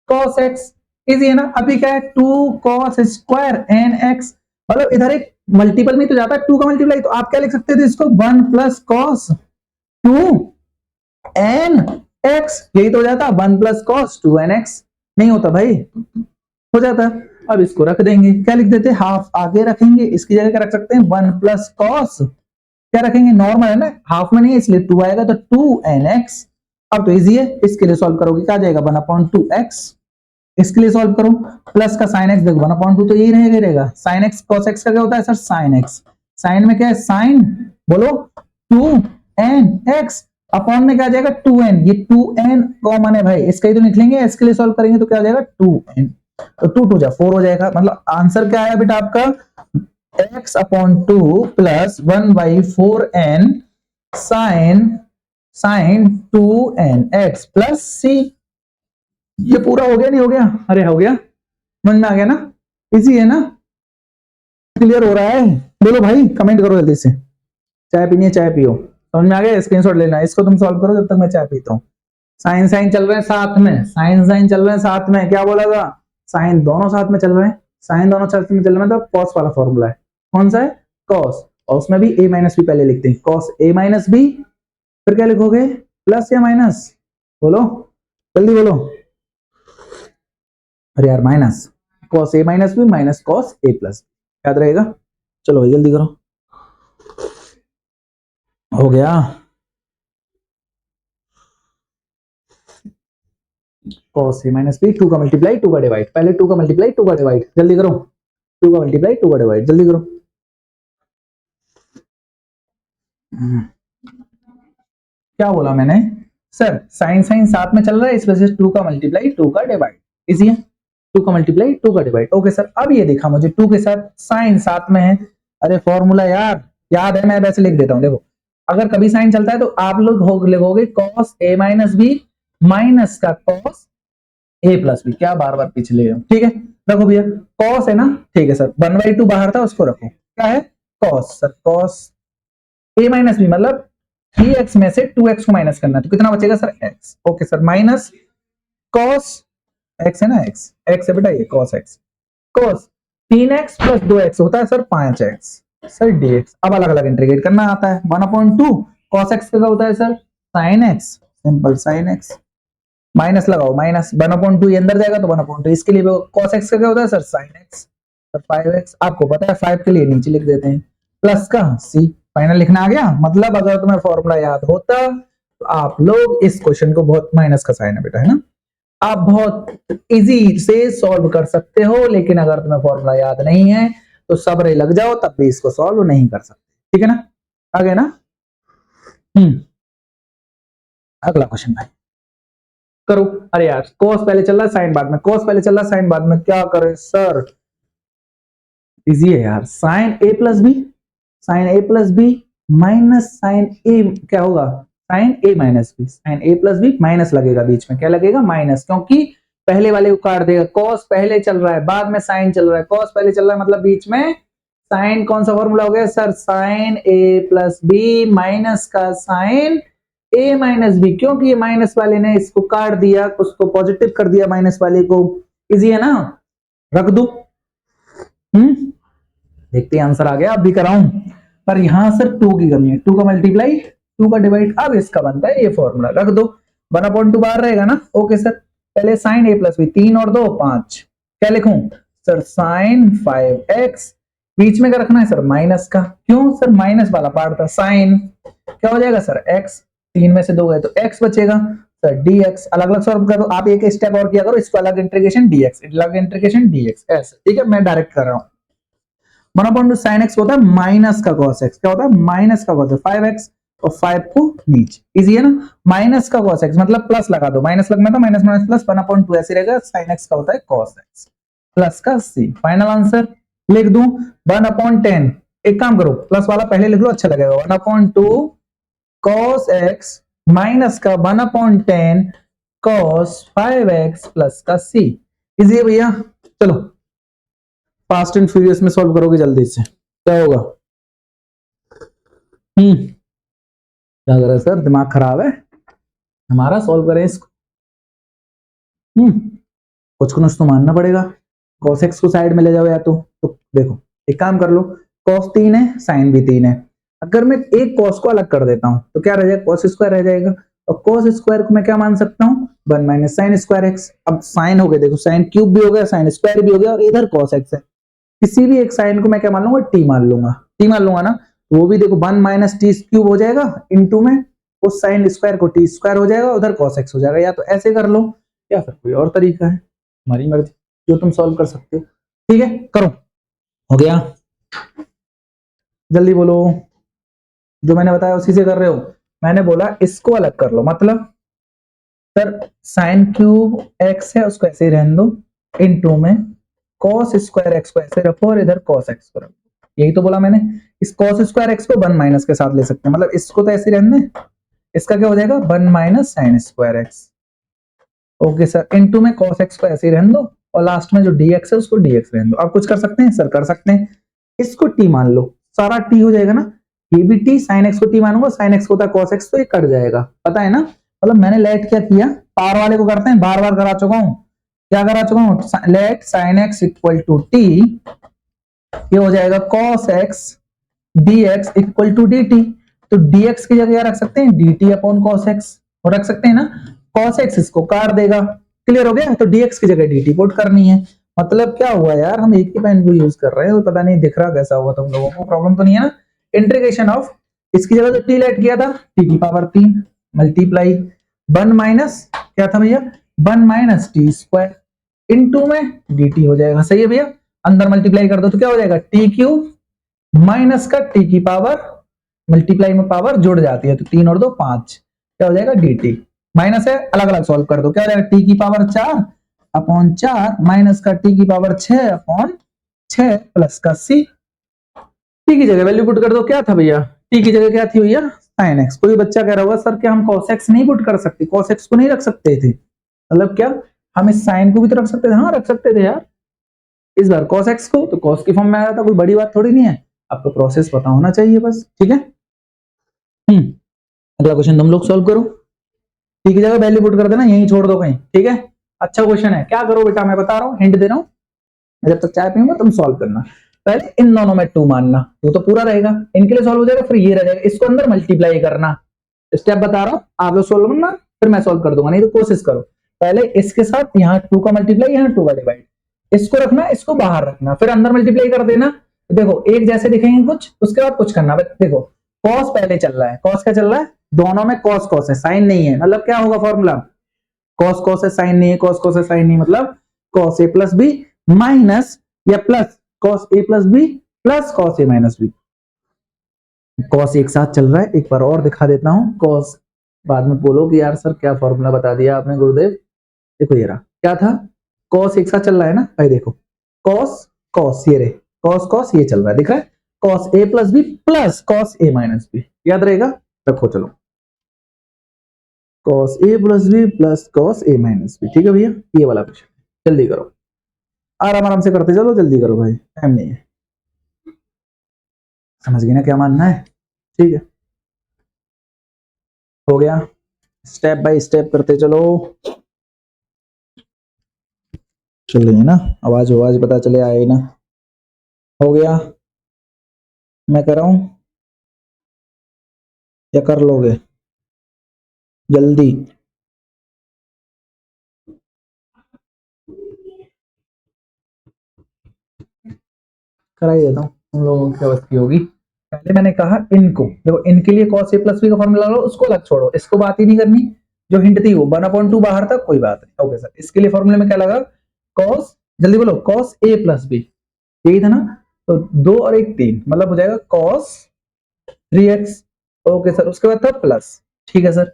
cos x, इजी है ना। अभी क्या है 2 cos स्क्वायर nx, मतलब इधर एक मल्टीपल में तो जाता है 2 का मल्टीप्लाई, तो आप क्या लिख सकते थे इसको 1 + cos 2nx, यही तो हो जाता 1 + cos 2nx, नहीं होता भाई, हो जाता। अब इसको रख देंगे, क्या लिख देते, हाफ आगे रखेंगे, इसकी जगह क्या रख सकते हैं 1 + cos, क्या रखेंगे नॉर्मल है ना, हाफ में नहीं है इसलिए 2 आएगा, तो 2nx। अब तो इजी है, इसके लिए सॉल्व करोगे क्या जाएगा 1/2x, इसके लिए सॉल्व करो, प्लस का sin x देखो 1/2 तो यही रहेगा, sin x cos x का क्या होता है सर sin x, sin में क्या है sin, बोलो 2nx, अपॉन में क्या आ जाएगा 2n, ये 2n कॉमन है भाई, इसका ही तो निकलेंगे, इसके लिए सॉल्व करेंगे तो क्या आ जाएगा 2n, तो 2 2 जा 4 हो जाएगा, मतलब आंसर क्या आया बेटा आपका x/2 + 1/4n sin 2nx + c, ये पूरा हो गया नहीं हो गया, अरे हो गया, समझ में आ गया ना, इजी है ना, क्लियर हो रहा है, बोलो भाई कमेंट करो जल्दी से, चाय पीनी है चाय पियो, समझ में आ गया, स्क्रीनशॉट लेना है, इसको तुम सॉल्व करो जब तक मैं चाय पीता हूँ। साइन साइन चल रहे हैं साथ में, साइन साइन चल रहे हैं साथ में, क्या बोला था, साइन दोनों साथ में चल रहे हैं, साइन दोनों साथ में चल रहे हैं, तो कॉस वाला फॉर्मूला है, कौन सा है कॉस, और उसमें भी a - b पहले लिखते हैं, कॉस a - b, फिर क्या लिखोगे प्लस या माइनस, बोलो जल्दी बोलो, अरे यार minus, cos a - b minus cos a + याद रहेगा, चलो भाई जल्दी करो, हो गया, cos a - b 2 का मल्टीप्लाई 2 का डिवाइड, पहले 2 का मल्टीप्लाई 2 का डिवाइड, जल्दी करो, 2 का मल्टीप्लाई 2 का डिवाइड, जल्दी करो, क्या बोला मैंने सर, साइन साइन साथ में चल रहा है, इस वजह से 2 का मल्टीप्लाई 2 का डिवाइड, इजी है, 2 का मल्टीप्लाई 2 का डिवाइड, ओके सर। अब ये देखा मुझे 2 के साथ साइन साथ में है, अरे फॉर्मूला यार याद है, मैं वैसे लिख देता हूं, देखो अगर कभी साइन चलता है तो आप लोग लिखोगे cos a - b माइनस का cos a + b, क्या बार बार पीछे ले रहे हो, ठीक है, रखो भैया cos है ना, ठीक है सर, 1/2 बाहर था उसको रखो, क्या है cos, sir cos a - b मतलब 3x में से 2x को माइनस करना है, तो कितना बचेगा sir x, okay sir, minus cos x है ना, x है बेटा ये cos x, cos 3x + 2x होता है सर 5x, सर dx, अब अलग अलग इंटीग्रेट करना आता है, 1/2 cos x का होता है sir sin x, simple sin x, minus लगाओ, माइनस 1/2 ये अंदर जाएगा तो 1/2, इसके लिए cos x का क्या होता है sir sin x, sir 5x, आपको पता है 5 के लिए नीचे लिख देते हैं, प्लस का c, फाइनल लिखना आ गया, मतलब अगर तुम्हें फॉर्मूला याद होता तो आप लोग इस क्वेश्चन को बहुत, माइनस का साइन है बेटा है ना, आप बहुत इजी से सॉल्व कर सकते हो, लेकिन अगर तुम्हें फॉर्मूला याद नहीं है तो सब्र लग जाओ, तब भी इसको सॉल्व नहीं कर सकते, ठीक है ना, आ गया ना, अगला क्वेश्चन भाई करो, अरे यार cos पहले चल रहा है साइन बाद में, cos पहले चल रहा है साइन बाद में, क्या करें सर, इजी है यार, साइन ए प्लस बी, साइन ए प्लस बी माइनस साइन ए, क्या होगा साइन ए माइनस बी, साइन ए प्लस बी माइनस लगेगा बीच में, क्या लगेगा माइनस, क्योंकि पहले वाले को काट देगा, कॉस पहले चल रहा है बाद में साइन चल रहा है, कॉस पहले चल रहा है मतलब बीच में साइन, कौन सा फॉर्मूला हो गया सर, साइन ए प्लस बी माइनस का साइन ए माइनस बी, क्योंकि ये माइनस वाले ने इसको काट दिया, उसको पॉजिटिव कर दिया माइनस वाले को, इजी है ना, रख दो। देखते हैं आंसर आ गया, अब भी कराऊं, पर यहां सर 2 की करनी है, 2 का मल्टीप्लाई 2 का डिवाइड, अब इसका बनता है ये फॉर्मूला, रख दो, 1/2 बाहर रहेगा ना, ओके सर। पहले साइन ए प्लस बी, 3 और 2 5, क्या लिखूं सर, साइन 5x, बीच में क्या रखना है सर, माइनस का, क्यों सर माइनस वाला पार्ट था, साइन क्या हो जाएगा सर x, 3 में से 2 गए तो x बचेगा सर, dx अलग अलग सॉल्व करो, आप एक स्टेप और किया करो, इसको अलग इंटीग्रेशन dx, अलग इंटीग्रेशन dx, ऐसे ठीक है, मैं डायरेक्ट कर रहा हूं। 1/2 साइन एक्स होता है माइनस का कॉस एक्स, क्या होता है माइनस का कॉस, 5x और 5 को नीचे, इजी है ना, माइनस का कॉस एक्स मतलब प्लस लगा दो, माइनस लगना था, माइनस माइनस प्लस, 1/2 ऐसे रहेगा, साइन एक्स का होता है कॉस एक्स प्लस का c, फाइनल आंसर लिख दूं 1/10, एक काम करो प्लस वाला पहले लिख लो, अच्छा लगेगा, 1/2 cos x माइनस का 1/10 cos 5x प्लस का c, इजी है भैया, चलो फास्ट एंड फ्यूरियस में सॉल्व करोगे जल्दी से, क्या होगा, क्या कर रहा है सर, दिमाग खराब है हमारा, सॉल्व करें इसको, कुछ कुछ तो मानना पड़ेगा, cos x को साइड में ले जाओ या तो देखो एक काम कर लो, cos 3 है साइन भी 3 है, अगर मैं एक cos को अलग कर देता हूं तो क्या रह जाएगा, cos स्क्वायर रह जाएगा, और cos स्क्वायर को मैं क्या मान सकता हूं 1 माइनस साइन स्क्वायर एक्स, अब साइन हो गया देखो, साइन क्यूब भी हो गया, साइन स्क्वायर भी हो गया, और इधर cos x है, किसी भी एक साइन को मैं क्या मान लूंगा, टी मान लूंगा, टी मान लूंगा ना, वो भी देखो 1 माइनस टी क्यूब हो जाएगा, इनटू में उस साइन स्क्वायर को टी स्क्वायर हो जाएगा, उधर cos x हो जाएगा, या तो ऐसे कर लो या फिर कोई और तरीका है, हमारी मर्जी, जो तुम सॉल्व कर सकते हो, ठीक है करो, हो गया, जल्दी बोलो, जो मैंने बताया उसी से कर रहे हो, मैंने बोला इसको अलग कर लो, मतलब सर साइन क्यूब x है उसको ऐसे ही रहने दो, इनटू में cos स्क्वायर x को ऐसे रखो और इधर cos x को रखो, यही तो बोला मैंने, इस cos स्क्वायर x को 1 माइनस के साथ ले सकते हैं, मतलब इसको तो ऐसे रहने दें, इसका क्या हो जाएगा 1 minus sine square x, okay sir, into में cos x को ऐसे ही रहने दो, और लास्ट में जो dx है उसको dx रहने दो, आप कुछ कर सकते हैं सर, कर सकते हैं, इसको t मान लो, सारा t हो जाएगा ना, ये भी t, साइन x को t मानूंगा, साइन x होता है cos x, तो ये कट जाएगा, पता है ना, मतलब मैंने लेट क्या किया, पावर वाले को करते हैं, बार बार करा चुका हूं, क्या करा चुका हूं, let sine x equal to t, ये हो जाएगा cos x dx equal to dt, तो dx की जगह क्या रख सकते हैं, dt अपॉन cos x, और रख सकते हैं ना, cos x इसको काट देगा, क्लियर हो गया, तो dx की जगह dt पुट करनी है, मतलब क्या हुआ यार, हम एक ही पेन को यूज कर रहे हैं, पता नहीं दिख रहा कैसा हुआ तुम लोगों को, प्रॉब्लम तो नहीं है ना, इंटीग्रेशन ऑफ, इसकी जगह तो t लेट किया था, t की पावर 3 मल्टीप्लाई 1 माइनस क्या था भैया, 1 माइनस टी स्क्वायर, इनटू में dt हो जाएगा, सही है भैया, अंदर मल्टीप्लाई कर दो तो क्या हो जाएगा, टी क्यूब माइनस का टी की पावर, मल्टीप्लाई में पावर जुड़ जाती है, तो 3 और 2 5, क्या हो जाएगा dt, माइनस है अलग अलग सॉल्व कर दो, क्या हो जाएगा टी की पावर 4 अपॉन 4 माइनस का टी की पावर 6 अपॉन 6 प्लस का c, टी की जगह वैल्यू पुट कर दो, क्या था भैया, टी की जगह क्या थी भैया साइन एक्स, कोई बच्चा कह रहा होगा सर क्या हम cos x नहीं पुट कर सकते, cos x को नहीं रख सकते थे, मतलब क्या हम इस साइन को भी तो रख सकते थे, हाँ रख सकते थे यार, इस बार cos x को तो cos की फॉर्म में आया था, कोई बड़ी बात थोड़ी नहीं है, आपको प्रोसेस पता होना चाहिए बस, ठीक है। अगला क्वेश्चन तुम लोग सॉल्व करो, टी की जगह वैल्यू पुट कर देना, यहीं छोड़ दो कहीं, ठीक है, अच्छा क्वेश्चन है, क्या करो बेटा मैं बता रहा हूँ, हिंट दे रहा हूँ, जब तक चाय पीऊंगा तुम सॉल्व करना, पहले इन दोनों में 2 मानना, तो पूरा रहेगा, इनके लिए सॉल्व हो जाएगा, फिर ये रह जाएगा, इसको अंदर मल्टीप्लाई करना, स्टेप बता रहा हूं, आप लोग सॉल्व करना, फिर मैं सॉल्व कर दूंगा, नहीं तो कोशिश करो, पहले इसके साथ यहाँ 2 का मल्टीप्लाई, यहाँ 2 का डिवाइड, इसको रखना, इसको बाहर रखना, फिर अंदर मल्टीप्लाई कर देना, देखो एक जैसे दिखेंगे कुछ, उसके बाद कुछ करना, देखो कॉस पहले चल रहा है, कॉस क्या चल रहा है, दोनों में कॉस कॉस है, साइन नहीं है, मतलब क्या होगा फॉर्मूला, कॉस कॉस है साइन नहीं है, कॉस कॉस है साइन नहीं, मतलब cos A plus B minus या plus cos A plus B plus cos A minus B, cos एक साथ चल रहा है, एक बार और दिखा देता हूं, कॉस बाद में बोलो कि यार सर क्या फॉर्मूला बता दिया आपने गुरुदेव, देखो ये रहा, क्या था, कॉस एक साथ चल रहा है ना भाई, देखो कॉस कॉस ये रे, कॉस कॉस ये चल रहा है, दिख रहा है, cos A plus B plus cos A minus B, याद रहेगा, रखो चलो, cos A plus B plus cos A minus B, ठीक है भैया, ये वाला क्वेश्चन जल्दी करो, आराम आराम से करते चलो, जल्दी करो भाई, टाइम नहीं है, समझ गए ना क्या मानना है, ठीक है, हो गया, स्टेप बाय स्टेप करते चलो, चल रही है ना आवाज, आवाज पता चले आए ना, हो गया, मैं कर रहा हूं या कर लोगे जल्दी, करा ही देता हूँ, तुम लोगों की अवस्थी होगी, पहले मैंने कहा इनको देखो, इनके लिए cos a प्लस बी का फॉर्मूला लो, उसको अलग छोड़ो, इसको बात ही नहीं करनी, जो हिंट थी वो 1/2 बाहर तक, कोई बात नहीं, ओके सर, इसके लिए फॉर्मूले में क्या लगा, cos, जल्दी बोलो, cos a प्लस बी, यही था ना, तो 2 और 1 3, मतलब हो जाएगा cos 3x, ओके सर, उसके बाद था प्लस, ठीक है सर,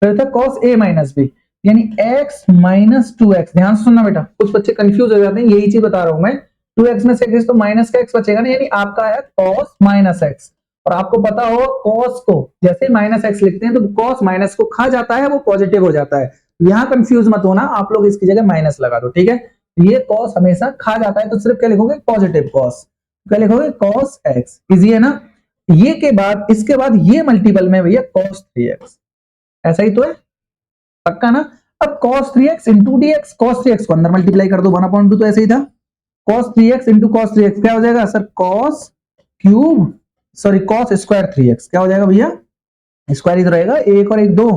फिर था cos a माइनस बी, यानी x माइनस 2x, ध्यान से सुनना बेटा, कुछ बच्चे कंफ्यूज हो जाते हैं, यही चीज बता रहा हूं मैं, 2x में से x तो माइनस का x बचेगा ना, यानी आपका है cos माइनस x, और आपको पता हो cos को जैसे माइनस x लिखते हैं तो cos माइनस को खा जाता है, वो पॉजिटिव हो जाता है, यहां कंफ्यूज मत होना, आप लोग इसकी जगह माइनस लगा दो, ठीक है, ये cos हमेशा खा जाता है, तो सिर्फ क्या लिखोगे, पॉजिटिव cos, क्या लिखोगे, cos x, इजी है ना, ये के बाद इसके बाद ये मल्टीपल में भैया cos 3x, ऐसा ही तो है, पक्का ना, अब cos 3x into dx, cos 3x को अंदर मल्टीप्लाई कर दो, 1/2, तो ऐसे ही था, cos 3x into cos 3x क्या हो जाएगा sir, cos cube, sorry cos square 3x, क्या हो जाएगा भैया, स्क्वायर ही तो रहेगा, एक और एक दो,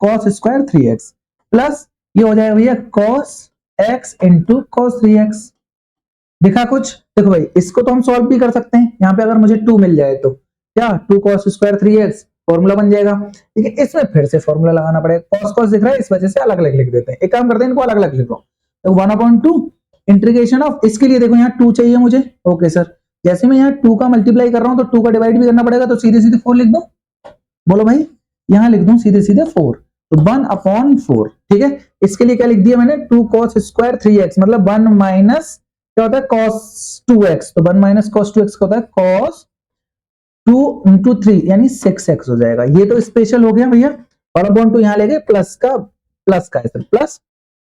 cos स्क्वायर 3x प्लस ये हो जाएगा भैया cos x into cos 3x, दिखा कुछ, देखो भाई इसको तो हम सॉल्व भी कर सकते हैं, यहाँ पे अगर मुझे 2 मिल जाए तो क्या 2 cos स्क्वायर 3x फॉर्मूला बन जाएगा, लेकिन इसमें फिर से फॉर्मूला लगाना पड़ेगा, cos cos दिख रहा है, इस वजह से अलग अलग लिख देते हैं, एक काम करते हैं, इनको अलग अलग लिख लो, तो 1/2 इंटीग्रेशन ऑफ, इसके लिए देखो यहाँ 2 चाहिए मुझे, ओके सर, जैसे मैं यहाँ 2 का मल्टीप्लाई कर रहा हूँ तो 2 का डिवाइड भी करना पड़ेगा, तो सीधे सीधे 4 लिख दो, बोलो भाई, यहाँ लिख दूं सीधे सीधे 4, तो 1/4, ठीक है, इसके लिए क्या लिख दिया मैंने, 2 cos स्क्वायर 3x, मतलब 1 माइनस क्या होता है cos 2x, तो 1 माइनस cos 2x का होता है cos 2 इंटू 3 यानी 6x हो जाएगा, ये तो स्पेशल हो गया भैया, 1/2 यहाँ ले गए, प्लस का है सर, प्लस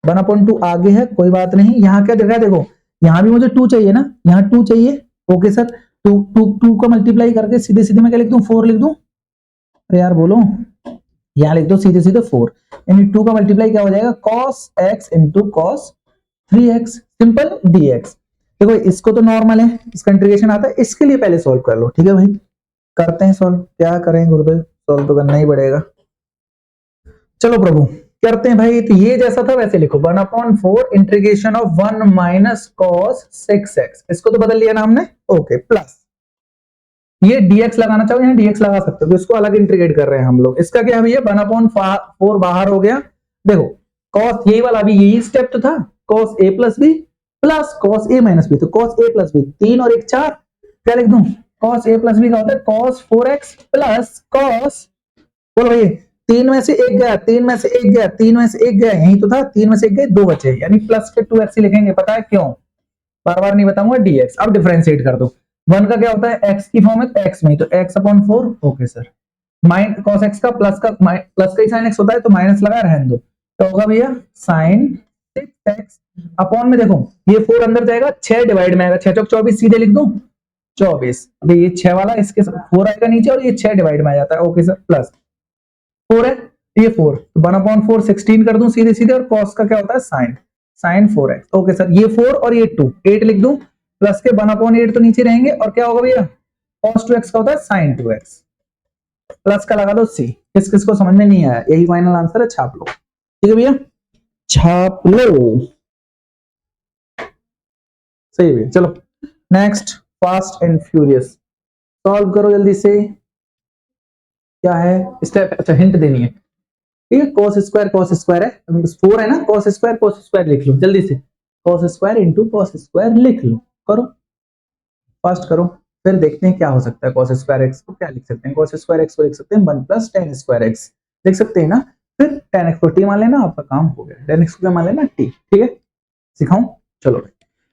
1/2 आगे है, कोई बात नहीं, यहाँ क्या दिख रहा है देखो, यहाँ भी मुझे 2 चाहिए ना, यहाँ 2 चाहिए, ओके सर, 2 का मल्टीप्लाई करके सीधे सीधे मैं क्या लिख दूं, 4 लिख दूं, अरे यार बोलो, यहाँ लिख दो सीधे सीधे 4, यानी 2 का मल्टीप्लाई क्या हो जाएगा, cos x into cos 3x, simple dx, देखो इसको तो नॉर्मल है, इसका इंटीग्रेशन आता है, इसके लिए पहले सॉल्व कर लो, ठीक है भाई, करते हैं सॉल्व, क्या करें गुरुदेव, सॉल्व तो करना ही पड़ेगा, चलो प्रभु करते हैं भाई, तो ये जैसा था वैसे लिखो, 1/4 integration of 1 minus cos 6x, इसको तो बदल लिया ना हमने, ओके, प्लस ये dx लगाना चाहो यहाँ dx लगा सकते हो, इसको अलग इंटीग्रेट कर रहे हैं हम लोग, इसका क्या है भैया, 1/4 बाहर हो गया, देखो cos यही वाला भी यही स्टेप तो था, cos a plus B plus cos a minus B, तो cos a प्लस बी 3 और 1 4, क्या लिख दूं, cos a प्लस बी का होता है cos 4x प्लस cos, बोलो भाई 3 में से 1 गया, 3 में से 1 गया, 3 में से 1 गया, यही तो था, 3 में से 1 गए, 2 बचे, यानी प्लस के 2x ही लिखेंगे, पता है क्यों, बार बार नहीं बताऊंगा, dx, अब डिफरेंशिएट कर दो, 1 का क्या होता है, x की फॉर्म है x में, तो x/4, okay sir, mine cos x का प्लस का ही साइन x होता है, तो माइनस लगा रहने दो, तो होगा भैया sin 6x अपॉन में, देखो ये 4 अंदर जाएगा, 6 डिवाइड में आएगा, 6 चौक 24, सीधे लिख दूं 24, अभी ये 6 वाला इसके 4 आएगा नीचे, और ये 6 डिवाइड में आ जाता है, ओके सर, प्लस 4 है, ये 4, तो 1/4 16 कर दूं सीधे सीधे, और cos का क्या होता है, sin 4x, ओके सर, ये 4 और ये 2 8 लिख दूं, प्लस के 1/8 तो नीचे रहेंगे, और क्या होगा भैया, cos 2x का होता है sin 2x, प्लस का लगा दो c, किस किस को समझ में नहीं आया, यही फाइनल आंसर है, छाप लो, ठीक है भैया, छाप लो, सही है, चलो next, fast and furious, solve करो जल्दी से, क्या है स्टेप, अच्छा हिंट देनी है, ठीक है, cos स्क्वायर है, 4 है ना, cos स्क्वायर लिख लो जल्दी से, cos square into cos square लिख लो, करो फास्ट करो, फिर देखते हैं क्या हो सकता है, cos स्क्वायर x को क्या लिख सकते हैं, cos स्क्वायर x को लिख सकते हैं 1 प्लस tan स्क्वायर x, लिख सकते हैं ना, फिर tan x को t मान लेना, आपका काम हो गया, tan x को क्या मान लेना t, ठीक है, सिखाऊं, चलो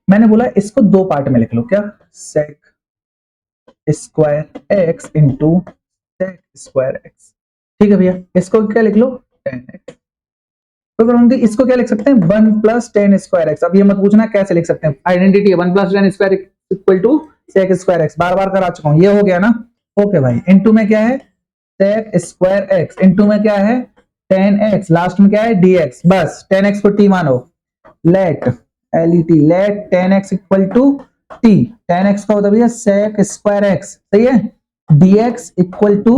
मैंने बोला इसको दो पार्ट में लिख लो, क्या, sec square X into sec square X. ठीक है भैया, इसको क्या लिख लो, टेन एक्स। तो इसको क्या लिख सकते हैं, one plus tan square x. अब ये मत पूछना कैसे लिख सकते हैं, आइडेंटिटी है, one plus tan square equal to sec square x, बार बार करा चुका हूं, ये हो गया ना। ओके भाई, इनटू में क्या है, सेक स्क्वायर एक्स, इनटू में क्या है, टेन एक्स, लास्ट में क्या है, dx। बस 10x को t मानो, let let let 10x equal to t। 10x का होता भैया सेक स्क्वायर एक्स, सही है, dx इक्वल टू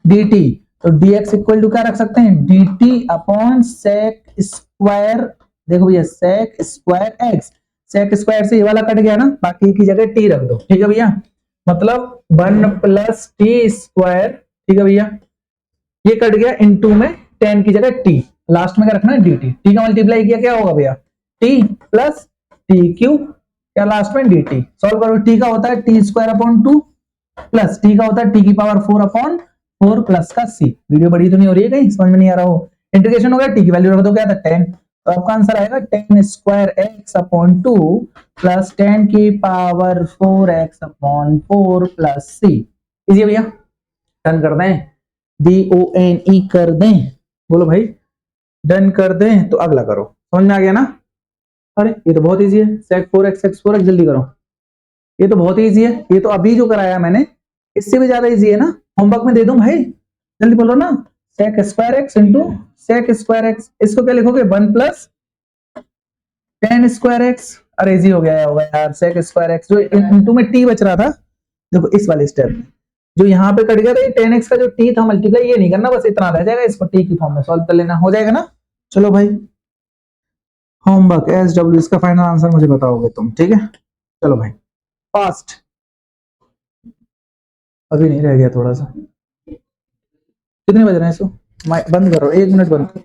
dt। तो dx इक्वल टू क्या रख सकते हैं, dt अपॉन सेक स्क्वायर, देखो भैया sec square X, sec square से ये वाला कट गया ना, बाकी की जगह t रख दो। ठीक है भैया, मतलब 1 प्लस टी स्क्वायर, ठीक है भैया, ये कट गया, इनटू में 10 की जगह t, लास्ट में क्या रखना है, dt। t का मल्टीप्लाई किया क्या होगा भैया, t प्लस टी क्यू, क्या लास्ट में dt। सॉल्व करो, t का होता है T square upon 2 plus t का होता है t की पावर 4 अपॉन 4 प्लस का c। वीडियो बड़ी तो नहीं हो रही है, कहीं समझ में नहीं आ रहा हो, इंटीग्रेशन हो गया, t की वैल्यू रख दो, क्या था 10। तो आपका आंसर आएगा 10 स्क्वायर एक्स अपॉन 2 प्लस 10 की power 4 x upon 4 plus c। Easy भैया, डन कर दें, DONE कर दें, बोलो भाई, डन कर दें। तो अगला करो, समझ में आ गया ना। अरे ये तो बहुत इजी है, सेक 4x x 4x, जल्दी करो, ये तो बहुत इजी है, ये तो अभी जो कराया मैंने इससे भी ज्यादा इजी है ना, होमवर्क में दे दूं भाई, जल्दी बोलो ना, sec square X into sec square X, इसको क्या लिखोगे, 1 प्लस 10 स्क्वायर एक्स। अरे इजी हो गया होगा यार, सेक स्क्वायर एक्स, जो इंटू में t बच रहा था, देखो इस वाले स्टेप में जो यहाँ पे कट गया था, ये 10x का जो t था मल्टीप्लाई, ये नहीं करना, बस इतना रह जाएगा, इसको t की फॉर्म में सॉल्व कर लेना, हो जाएगा ना। चलो भाई, होमवर्क SW, इसका फाइनल आंसर मुझे बताओगे तुम, ठीक है। चलो भाई, फास्ट, अभी नहीं रह गया थोड़ा सा, कितने बज रहे हैं, इसको बंद करो, 1 मिनट बंद करो।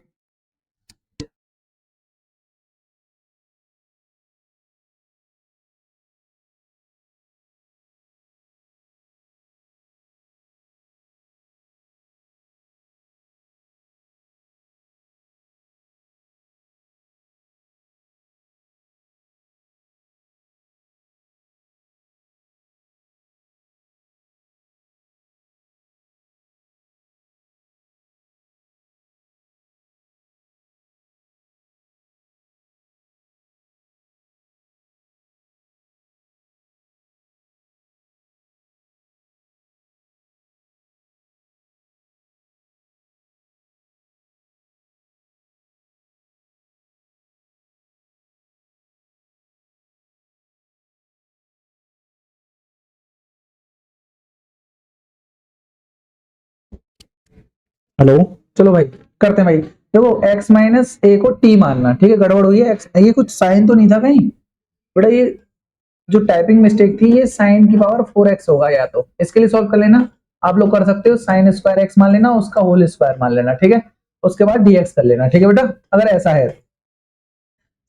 हेलो, चलो भाई करते हैं भाई, देखो x माइनस ए को t मानना, ठीक है, गड़बड़ हुई है, x ये कुछ साइन तो नहीं था कहीं, बेटा ये जो टाइपिंग मिस्टेक थी, ये साइन की पावर 4x होगा, या तो इसके लिए सॉल्व कर लेना, आप लोग कर सकते हो, साइन स्क्वायर x मान लेना, उसका होल स्क्वायर मान लेना, ठीक है, उसके बाद dx कर लेना, ठीक है बेटा। अगर ऐसा है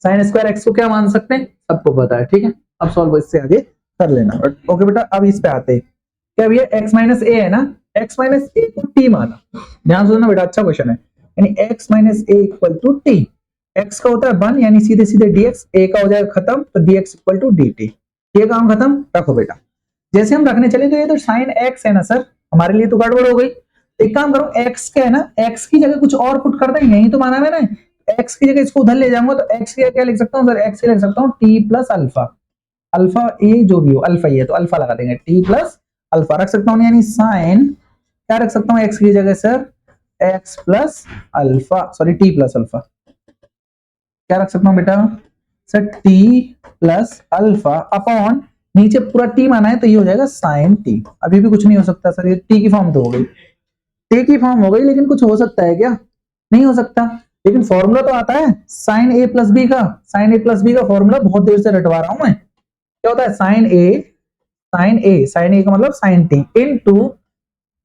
साइन स्क्वायर x को क्या मान सकते हैं, सबको पता है, ठीक है, अब सॉल्व इससे आगे कर लेना। ओके बेटा, अब इस पे आते हैं, क्या भैया x माइनस ए है ना, x माइनस ए को t माना, ध्यान से सुनना बेटा, अच्छा क्वेश्चन है, यानी x minus A equal to T, x का होता है 1, यानी सीधे सीधे dx, a का हो जाएगा खत्म, तो dx इक्वल टू dt, ये काम खत्म, रखो बेटा। जैसे हम रखने चले तो ये तो साइन x है ना सर, हमारे लिए तो गड़बड़ हो गई, एक काम करो, x क्या है ना, x की जगह कुछ और पुट कर दें, यही तो माना मैंने, x की जगह इसको उधर ले जाऊंगा, तो x की क्या लिख सकता हूँ सर, x की लिख सकता हूँ t प्लस अल्फा, अल्फा ए जो भी हो, अल्फा ही है तो अल्फा लगा देंगे, t प्लस अल्फा रख सकता हूँ, यानी साइन क्या रख सकता हूँ x की जगह sir, x plus alpha, sorry t plus alpha, क्या रख सकता हूँ बेटा sir, t plus alpha upon, नीचे पूरा t माना है तो ये हो जाएगा साइन t। अभी भी कुछ नहीं हो सकता सर, ये t की फॉर्म तो हो गई, t की फॉर्म हो गई, लेकिन कुछ हो सकता है क्या, नहीं हो सकता, लेकिन फॉर्मूला तो आता है साइन a प्लस बी का, साइन a प्लस बी का फॉर्मूला बहुत देर से रटवा रहा हूं मैं, क्या होता है साइन a का मतलब sine t into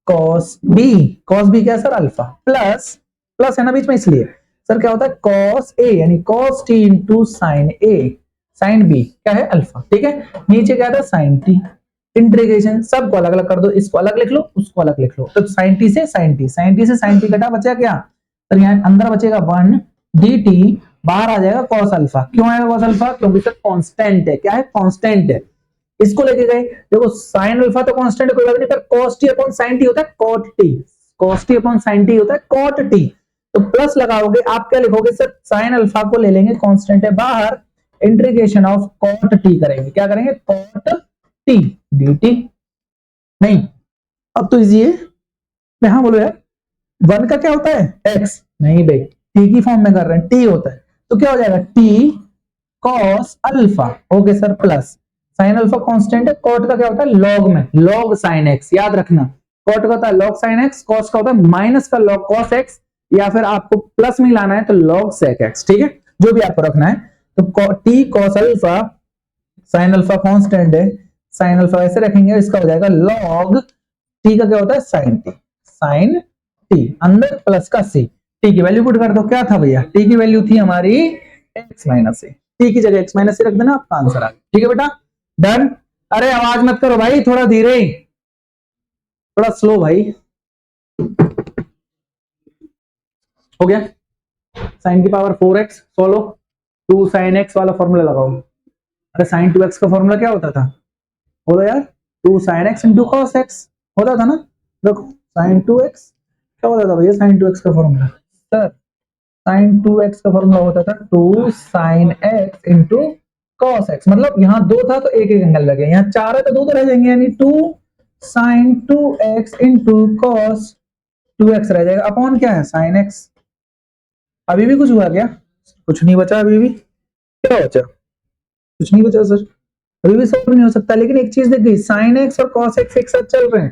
cos B क्या सर, अल्फा, प्लस प्लस है ना बीच में, इसलिए सर क्या होता है कॉस ए, यानी कॉस टी इंटू साइन ए, साइन बी क्या है अल्फा, ठीक है, नीचे क्या था साइन टी, इंटीग्रेशन सबको अलग अलग कर दो, इसको अलग लिख लो, उसको अलग लिख लो, तो साइन टी से साइन टी, साइन टी से साइन टी कटा, बचा क्या सर, यहाँ अंदर बचेगा 1 dt बाहर आ जाएगा कॉस अल्फा। क्यों आएगा कॉस अल्फा? क्योंकि सर कांस्टेंट है। क्या है? कांस्टेंट है। इसको लेके गए, देखो साइन अल्फा तो कांस्टेंट है कोई बात नहीं, पर cos t upon sin t होता है cot t, cos t upon sin t होता है cot t। तो प्लस लगाओगे, आप क्या लिखोगे सर? साइन अल्फा को ले लेंगे, कांस्टेंट है बाहर, इंटीग्रेशन ऑफ cot t करेंगे। क्या करेंगे? cot t dt। नहीं, अब तो इजी है। हाँ बोलो यार, वन का क्या होता है? x। नहीं भाई, t की फॉर्म में कर रहे हैं, t होता है, तो क्या हो जाएगा? t cos alpha. Okay sir, plus sine alpha constant है, कॉट का क्या होता है? लॉग में, लॉग साइन एक्स। याद रखना, कॉट का होता है लॉग साइन एक्स, कॉस का होता है माइनस का लॉग कॉस एक्स, या फिर आपको प्लस में लाना है तो लॉग सेक एक्स। ठीक है, जो भी आपको रखना है। तो T cos alpha, sine alpha constant है, साइन अल्फा ऐसे रखेंगे, इसका हो जाएगा लॉग टी का क्या होता है? Sine T. साइन टी अंदर प्लस का सी, टी की वैल्यू पुट कर दो। क्या था भैया? टी की वैल्यू थी हमारी एक्स माइनस सी, टी की जगह एक्स माइनस सी रख देना, आपका आंसर आ गया। ठीक है बेटा, डन। अरे आवाज मत करो भाई, थोड़ा धीरे, थोड़ा स्लो भाई। हो गया? साइन की power 4x solo, 2 sine x वाला फॉर्मूला लगाओ। अरे साइन 2x का फॉर्मूला क्या होता था? बोलो यार, 2 sine X into cos x होता था ना। देखो साइन 2x क्या होता था भैया? साइन 2x का फॉर्मूला सर, साइन 2x का फॉर्मूला होता था 2 sine X into cos x. मतलब यहाँ 2 था तो एक एक एंगल लगे, यहाँ 4 है तो 2 तो रह जाएंगे, यानी 2 sign 2x into cos 2x रह जाएगा, अपॉन क्या है? Sine x. अभी भी कुछ हुआ क्या? कुछ नहीं बचा अभी भी। क्या बचा? कुछ नहीं बचा सर, अभी भी सॉल्व नहीं हो सकता। लेकिन एक चीज देख गई, साइन एक्स और कॉस एक्स एक साथ चल रहे हैं।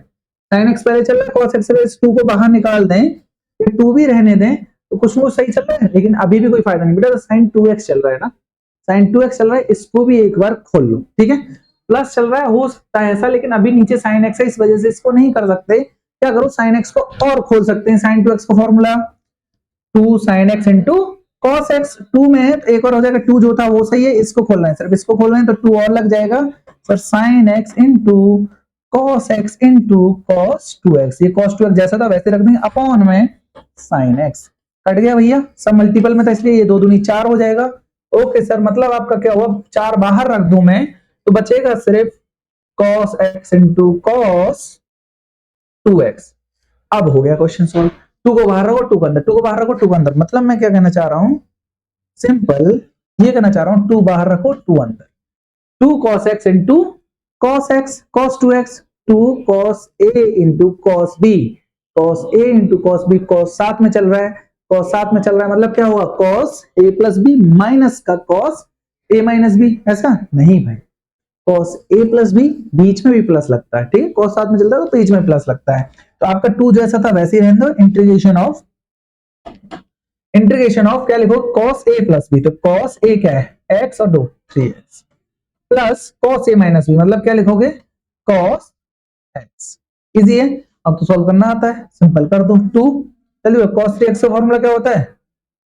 साइन एक्स पहले चल रहा है, कॉस एक्स से इस 2 को बाहर निकाल दें, ये 2 भी रहने दें, तो कुछ ना कुछ सही चल रहा है। लेकिन अभी भी कोई फायदा नहीं बेटा, तो साइन 2x चल रहा है ना, साइन 2x चल रहा है, इसको भी एक बार खोल लो। ठीक है, प्लस चल रहा है, हो सकता है ऐसा, लेकिन अभी नीचे साइन एक्स है, इस वजह से इसको नहीं कर सकते। क्या करो? साइन एक्स को और खोल सकते हैं। साइन 2x का formula 2 sine X into cos x, 2 में है तो एक और हो जाएगा, 2 जो था वो सही है, इसको खोलना है, सिर्फ इसको खोलना है, तो 2 और लग जाएगा sir. Sign X into cos x into cos 2x, ये कॉस 2x जैसा था वैसे रख देंगे, अपॉन में साइन एक्स। कट गया भैया, सब मल्टीपल में था इसलिए ये 2 दूनी 4 हो जाएगा। ओके सर, मतलब आपका क्या हुआ? 4 बाहर रख दूं मैं तो बचेगा सिर्फ cos x into cos 2x। अब हो गया क्वेश्चन सॉल्व। 2 को बाहर रखो, 2 को अंदर, 2 को बाहर रखो, 2 को अंदर। मतलब मैं क्या कहना चाह रहा हूं? सिंपल ये कहना चाह रहा हूं, 2 बाहर रखो, 2 अंदर। 2 cos x into cos x cos 2x, 2 cos a into cos b, cos a into cos b, cos साथ में चल रहा है, cos साथ में चल रहा है, मतलब क्या हुआ? cos a plus b minus का cos a माइनस b। ऐसा नहीं भाई, cos a प्लस b बीच में भी प्लस लगता है। ठीक है, cos साथ में चलता है तो बीच में प्लस लगता है। तो आपका 2 जैसा था वैसे ही रहने दो, इंटीग्रेशन ऑफ क्या लिखो? cos a plus b। तो cos a क्या है? x और 2 3x plus cos a minus b, मतलब क्या लिखोगे? cos x। इजी है, अब तो सॉल्व करना आता है, सिंपल कर दो। 2 चलिए, cos 3x का फॉर्मूला क्या होता है?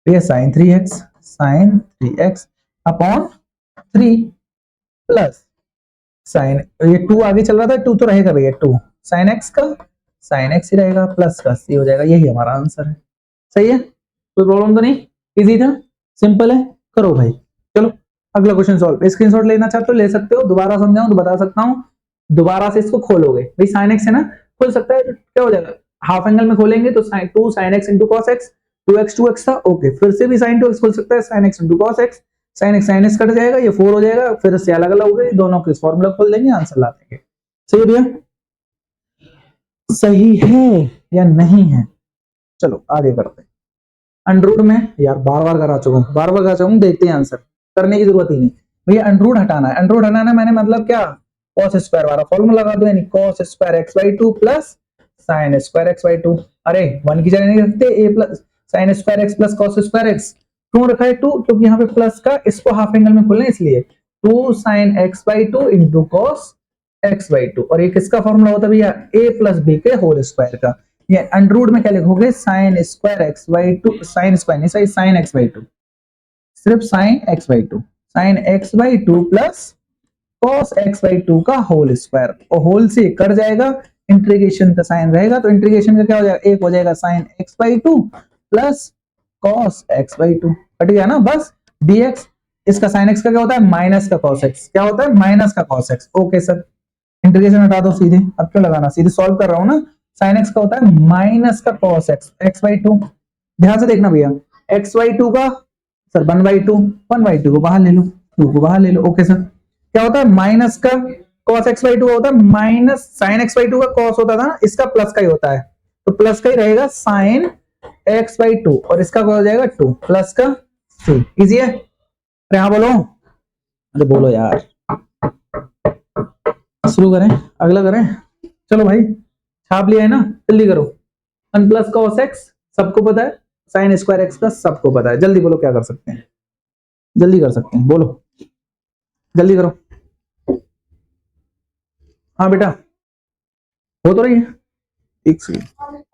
ये sin 3x upon 3 plus sign, ये 2 आगे चल रहा था, 2 तो रहेगा भैया, 2 साइन एक्स का साइन एक्स ही रहेगा, प्लस का सी हो जाएगा। यही हमारा आंसर है। सही है, कोई प्रॉब्लम तो नहीं? इजी था, सिंपल है, करो भाई। चलो अगला क्वेश्चन सॉल्व। स्क्रीनशॉट लेना चाहते हो ले सकते हो, दोबारा समझाऊं तो बता सकता हूं, दोबारा से इसको खोलोगे भाई। साइन एक्स है ना, खोल सकता है, क्या हो जाएगा? हाफ एंगल में खोलेंगे तो sine 2 sine X into cos X, 2x था। ओके, फिर से भी साइन 2x खोल सकता है, sign X into cos x, sine x cut जाएगा, ये 4 हो जाएगा, फिर से अलग अलग हो गए, दोनों के फॉर्मूला खोल देंगे, आंसर ला देंगे। सही है भैया? सही है या नहीं है? चलो आगे करते हैं। अंडरूट में यार बार बार करा चुका हूं, देखते हैं आंसर, करने की जरूरत ही नहीं भैया। अंडरूट हटाना है, अंडरूट हटाना मैंने मतलब क्या? कॉस स्क्वायर वाला फॉर्मूला लगा दो, यानी cos square x by 2 plus sine square x by 2। अरे 1 की जगह नहीं रखते, a plus sine square x plus cos square x. क्यों रखा है 2? क्योंकि यहाँ पे प्लस का, इसको हाफ एंगल में खोलना है इसलिए। 2 sine x by 2 into cos x by 2, और ये किसका फॉर्मूला होता है भैया? ए प्लस बी के होल स्क्वायर का। ये अंडररूट में क्या लिखोगे? Sign square x by 2, sine square नहीं, सही साइन एक्स बाई 2, सिर्फ sine x by 2, sine x by 2 plus cos x by 2 का होल स्क्वायर, और होल से कट जाएगा, इंटीग्रेशन का साइन रहेगा, तो इंटीग्रेशन का क्या हो जाएगा? एक हो जाएगा sine x by 2 plus cos x by 2 cut गया ना बस। dx इसका sin x का क्या होता है माइनस का cos x, क्या होता है माइनस का cos x। Okay sir, integration हटा दो सीधे, अब क्यों लगाना, सीधे सॉल्व कर रहा हूं ना। sin x का होता है माइनस का cos x, x बाई 2। ध्यान से देखना भैया, x बाई 2 का सर 1 बाई 2, 1 बाई 2 को बाहर ले लो, 2 को बाहर ले लो। ओके सर, क्या होता है माइनस का cos x बाई 2 होता है माइनस sin x बाई 2 का cos होता था ना, इसका प्लस का ही होता है, तो प्लस का ही रहेगा sin x बाई 2 और इसका क्या हो जाएगा 2 प्लस का c। इजी है, यहां बोलो, अरे बोलो यार, शुरू करें, अगला करें, चलो भाई छाप लिया है ना, जल्दी करो। 1 प्लस cos x सबको पता है, sin स्क्वायर x का सबको पता है, जल्दी बोलो क्या कर सकते हैं, जल्दी कर सकते हैं, बोलो जल्दी करो। हाँ बेटा हो तो रही है, एक सेकंड।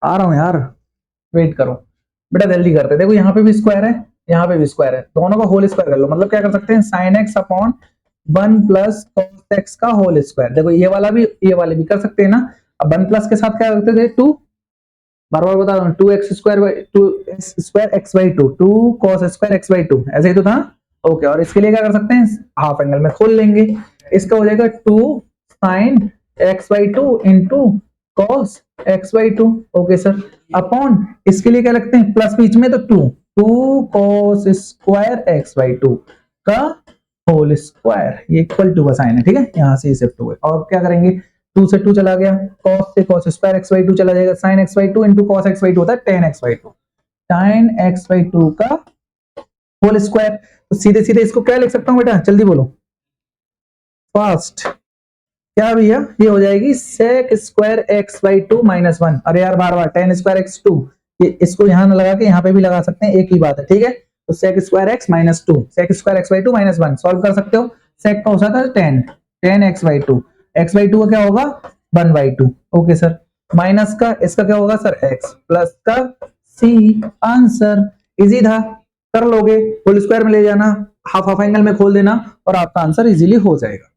आ रहा हूं यार, वेट करो बेटा, जल्दी करते हैं। देखो यहाँ पे भी स्क्वायर है, यहाँ पे भी स्क्वायर है, दोनों का होल स्क्वायर कर लो, मतलब क्या कर सकते हैं sin x upon 1 plus cos x का होल स्क्वायर। देखो ये वाला भी ये वाले भी कर सकते हैं ना। अब 1 प्लस के साथ क्या करते थे 2, बार बार बता रहा हूँ, 2x square by 2 square x by 2, 2 cos square x by 2, ऐसे ही तो था। ओके, और इसके लिए क्या कर सकते हैं हाफ एंगल में खोल लेंगे, इसका हो जाएगा 2 sin x by 2 into cos x by 2। Okay sir, upon इसके लिए क्या लगते हैं प्लस बीच में, तो 2 cos स्क्वायर x बाई 2 का होल स्क्वायर, ये इक्वल टू का साइन है, ठीक है, यहां से शिफ्ट हुए। और क्या करेंगे 2 से 2 चला गया, cos से cos स्क्वायर x बाई 2 चला जाएगा, sin x by 2 into cos x by 2 होता है tan x by 2, tan x by 2 का होल स्क्वायर। तो सीधे सीधे इसको क्या लिख सकता हूं बेटा, जल्दी बोलो फास्ट। क्या भैया, ये हो जाएगी sec square x by 2 minus 1। अरे यार बार बार tan स्क्वायर x 2, ये इसको यहां ना लगा के यहाँ पे भी लगा सकते हैं, एक ही बात है, ठीक है। तो sec square x minus 2, sec square x by 2 minus 1 solve कर सकते हो। sec का होता था tan x by 2, x by 2 का क्या होगा 1 बाई 2। ओके सर, माइनस का इसका क्या होगा सर x प्लस का c। आंसर इजी था, कर लोगे, होल स्क्वायर में ले जाना, हाफ हाफ एंगल में खोल देना और आपका आंसर इजीली हो जाएगा।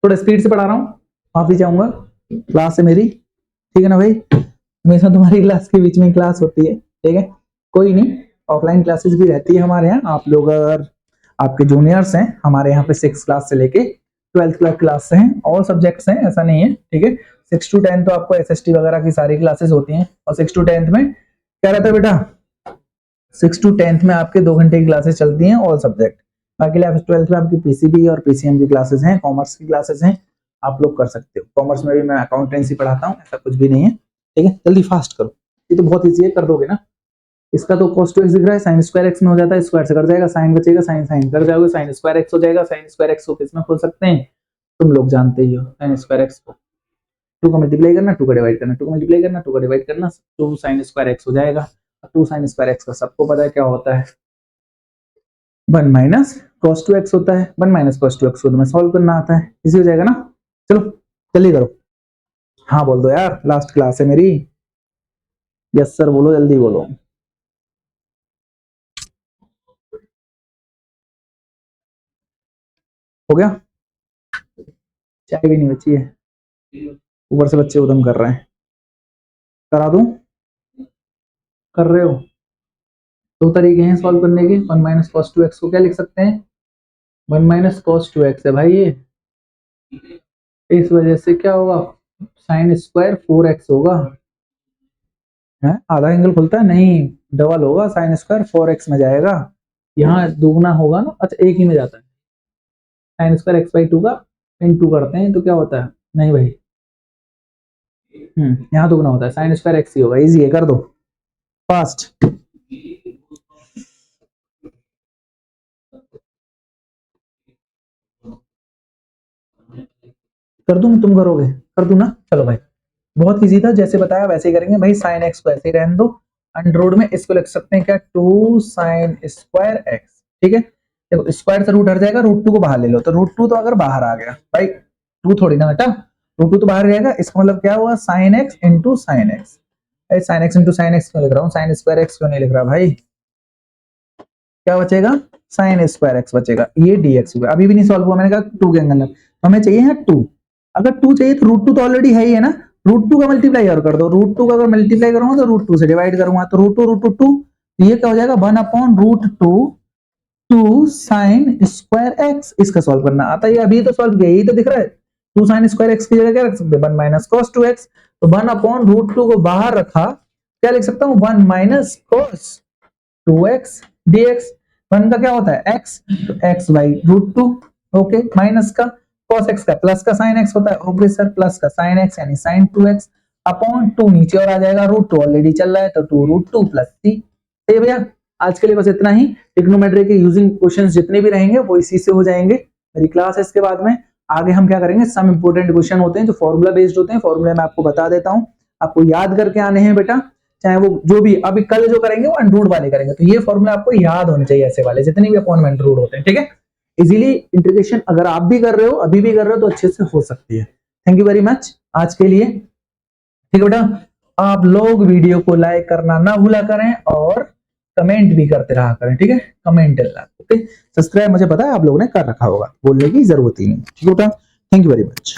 थोड़ा स्पीड से पढ़ा रहा हूँ, माफी चाहूंगा, क्लास है मेरी, ठीक है ना भाई, हमेशा तुम्हारी क्लास के बीच में क्लास होती है, ठीक है, कोई नहीं, ऑफलाइन क्लासेस भी रहती है हमारे यहाँ। आप लोग अगर आपके जूनियर्स हैं, हमारे यहाँ पे 6 क्लास से लेके 12th क्लास से हैं, ऑल सब्जेक्ट्स हैं, ऐसा नहीं है, ठीक है। 6 to 10 तो आपको एसएसटी वगैरह की सारी क्लासेस होती हैं, और 6 to 10 में क्या रहता है बेटा, 6 to 10 में आपके 2 घंटे की क्लासेस चलती हैं ऑल सब्जेक्ट। बाकी 11th में आपकी पीसीबी और पीसीएम की क्लासेस हैं, कॉमर्स की क्लासेस हैं, आप लोग कर सकते हो। कॉमर्स में भी मैं अकाउंटेंसी पढ़ाता हूँ, ऐसा कुछ भी नहीं है, ठीक है। जल्दी फास्ट करो, ये तो बहुत ईजी है, कर दोगे ना। इसका तो cos 2x दिख रहा है, sin स्क्वायर x में हो जाता है, स्क्वायर से कट जाएगा, sin बचेगा, sin sin कर जाओगे, sin स्क्वायर x हो जाएगा। sin स्क्वायर x को किसमें खोल सकते हैं, तुम लोग जानते ही हो, sin स्क्वायर x को 2 का मल्टीप्लाई करना, 2 का डिवाइड करना, 2 का मल्टीप्लाई करना, 2 का डिवाइड करना, 2 sin स्क्वायर x हो जाएगा। 2 sin स्क्वायर x का सबको पता है क्या होता है, 1 माइनस cos 2x होता है, 1 माइनस cos 2x को तुम्हें सॉल्व करना आता है, इजी हो जाएगा ना। चलो जल्दी करो, हाँ बोल दो यार, लास्ट क्लास है मेरी, यस सर बोलो, जल्दी बोलो। हो गया, चाय भी नहीं बची है, ऊपर से बच्चे उधम कर रहे हैं, करा दूं, कर रहे हो। 2 तरीके हैं सॉल्व करने के, 1 माइनस cos 2x को क्या लिख सकते हैं, 1 माइनस cos 2x है भाई ये, इस वजह से क्या होगा sin स्क्वायर 4x होगा, है आधा एंगल खुलता है नहीं, डबल होगा, sin स्क्वायर 4x में जाएगा, यहाँ दुगना होगा ना, अच्छा एक ही में जाता है, sin स्क्वायर x बाई 2 का इन 2 करते हैं तो क्या होता है, नहीं भाई, यहाँ दुगना होता है, sin स्क्वायर x ही होगा, इजी है, कर दो फास्ट। कर दूं, तुम करोगे, कर दूं ना, चलो भाई बहुत इजी था, जैसे बताया वैसे ही करेंगे भाई। साइन एक्स को ऐसे ही रहने दो, अंडर रूट में इसको लिख सकते हैं क्या, 2 साइन स्क्वायर एक्स। ठीक है, देखो स्क्वायर से रूट हट जाएगा, रूट 2 को बाहर ले लो, तो रूट 2 तो अगर बाहर आ गया भाई, 2 थोड़ी ना हटा, रूट 2 तो बाहर रहेगा, इसका मतलब क्या हुआ, sign X into sine x. Sign X into sine x क्यों लिख रहा हूँ, साइन स्क्वायर एक्स क्यों नहीं लिख रहा भाई, क्या बचेगा, साइन स्क्वायर एक्स बचेगा, ये dx हुआ। अभी भी नहीं सॉल्व हुआ, मैंने कहा 2 के अंदर, तो हमें चाहिए है 2। अगर 2 चाहिए तो रूट 2 तो ऑलरेडी है ही है ना, रूट 2 का मल्टीप्लाई और कर दो, रूट 2 का अगर मल्टीप्लाई करूंगा तो रूट 2 से डिवाइड करूंगा, तो रूट 2 2, ये क्या हो जाएगा 1 upon root 2 2 sine square X. इसका सॉल्व करना आता है, अभी तो सॉल्व किया, यही तो दिख रहा है। 2 साइन स्क्वायर एक्स की जगह क्या रख सकते हैं, 1 माइनस कॉस 2x, तो 1 अपॉन रूट 2 को बाहर रखा, क्या लिख सकता हूं, 1 माइनस कॉस 2x dx। 1 का क्या होता है x, तो x by root 2, okay, minus का cos x का प्लस का sin x होता है, ओके सर, प्लस का sin x यानी sin 2x अपॉन 2 नीचे और आ जाएगा, रूट 2 ऑलरेडी चल रहा है, तो 2 रूट 2 प्लस c। ठीक है भैया, आज के लिए बस इतना ही। ट्रिग्नोमेट्री के यूजिंग क्वेश्चंस जितने भी रहेंगे वो इसी से हो जाएंगे। मेरी क्लास है इसके बाद में, आगे हम क्या करेंगे, सम इंपोर्टेंट क्वेश्चन होते हैं जो फॉर्मूला बेस्ड होते हैं, फॉर्मूला मैं आपको बता देता हूं, आपको याद करके आने हैं बेटा, चाहे वो जो भी अभी कल जो करेंगे वो अनरूट वाले करेंगे, तो ये फॉर्मूला आपको याद होने चाहिए, ऐसे वाले जितने भी अपॉन अनरूट होते हैं। ठीक है, इजीली इंटीग्रेशन अगर आप भी कर रहे हो, अभी भी कर रहे हो, तो अच्छे से हो सकती है। थैंक यू वेरी मच आज के लिए। ठीक है बेटा, आप लोग वीडियो को लाइक करना ना भूला करें और कमेंट भी करते रहा करें। ठीक है, कमेंट ओके, सब्सक्राइब मुझे पता है आप लोगों ने कर रखा होगा, बोलने की जरूरत ही नहीं। ठीक है बेटा, थैंक यू वेरी मच।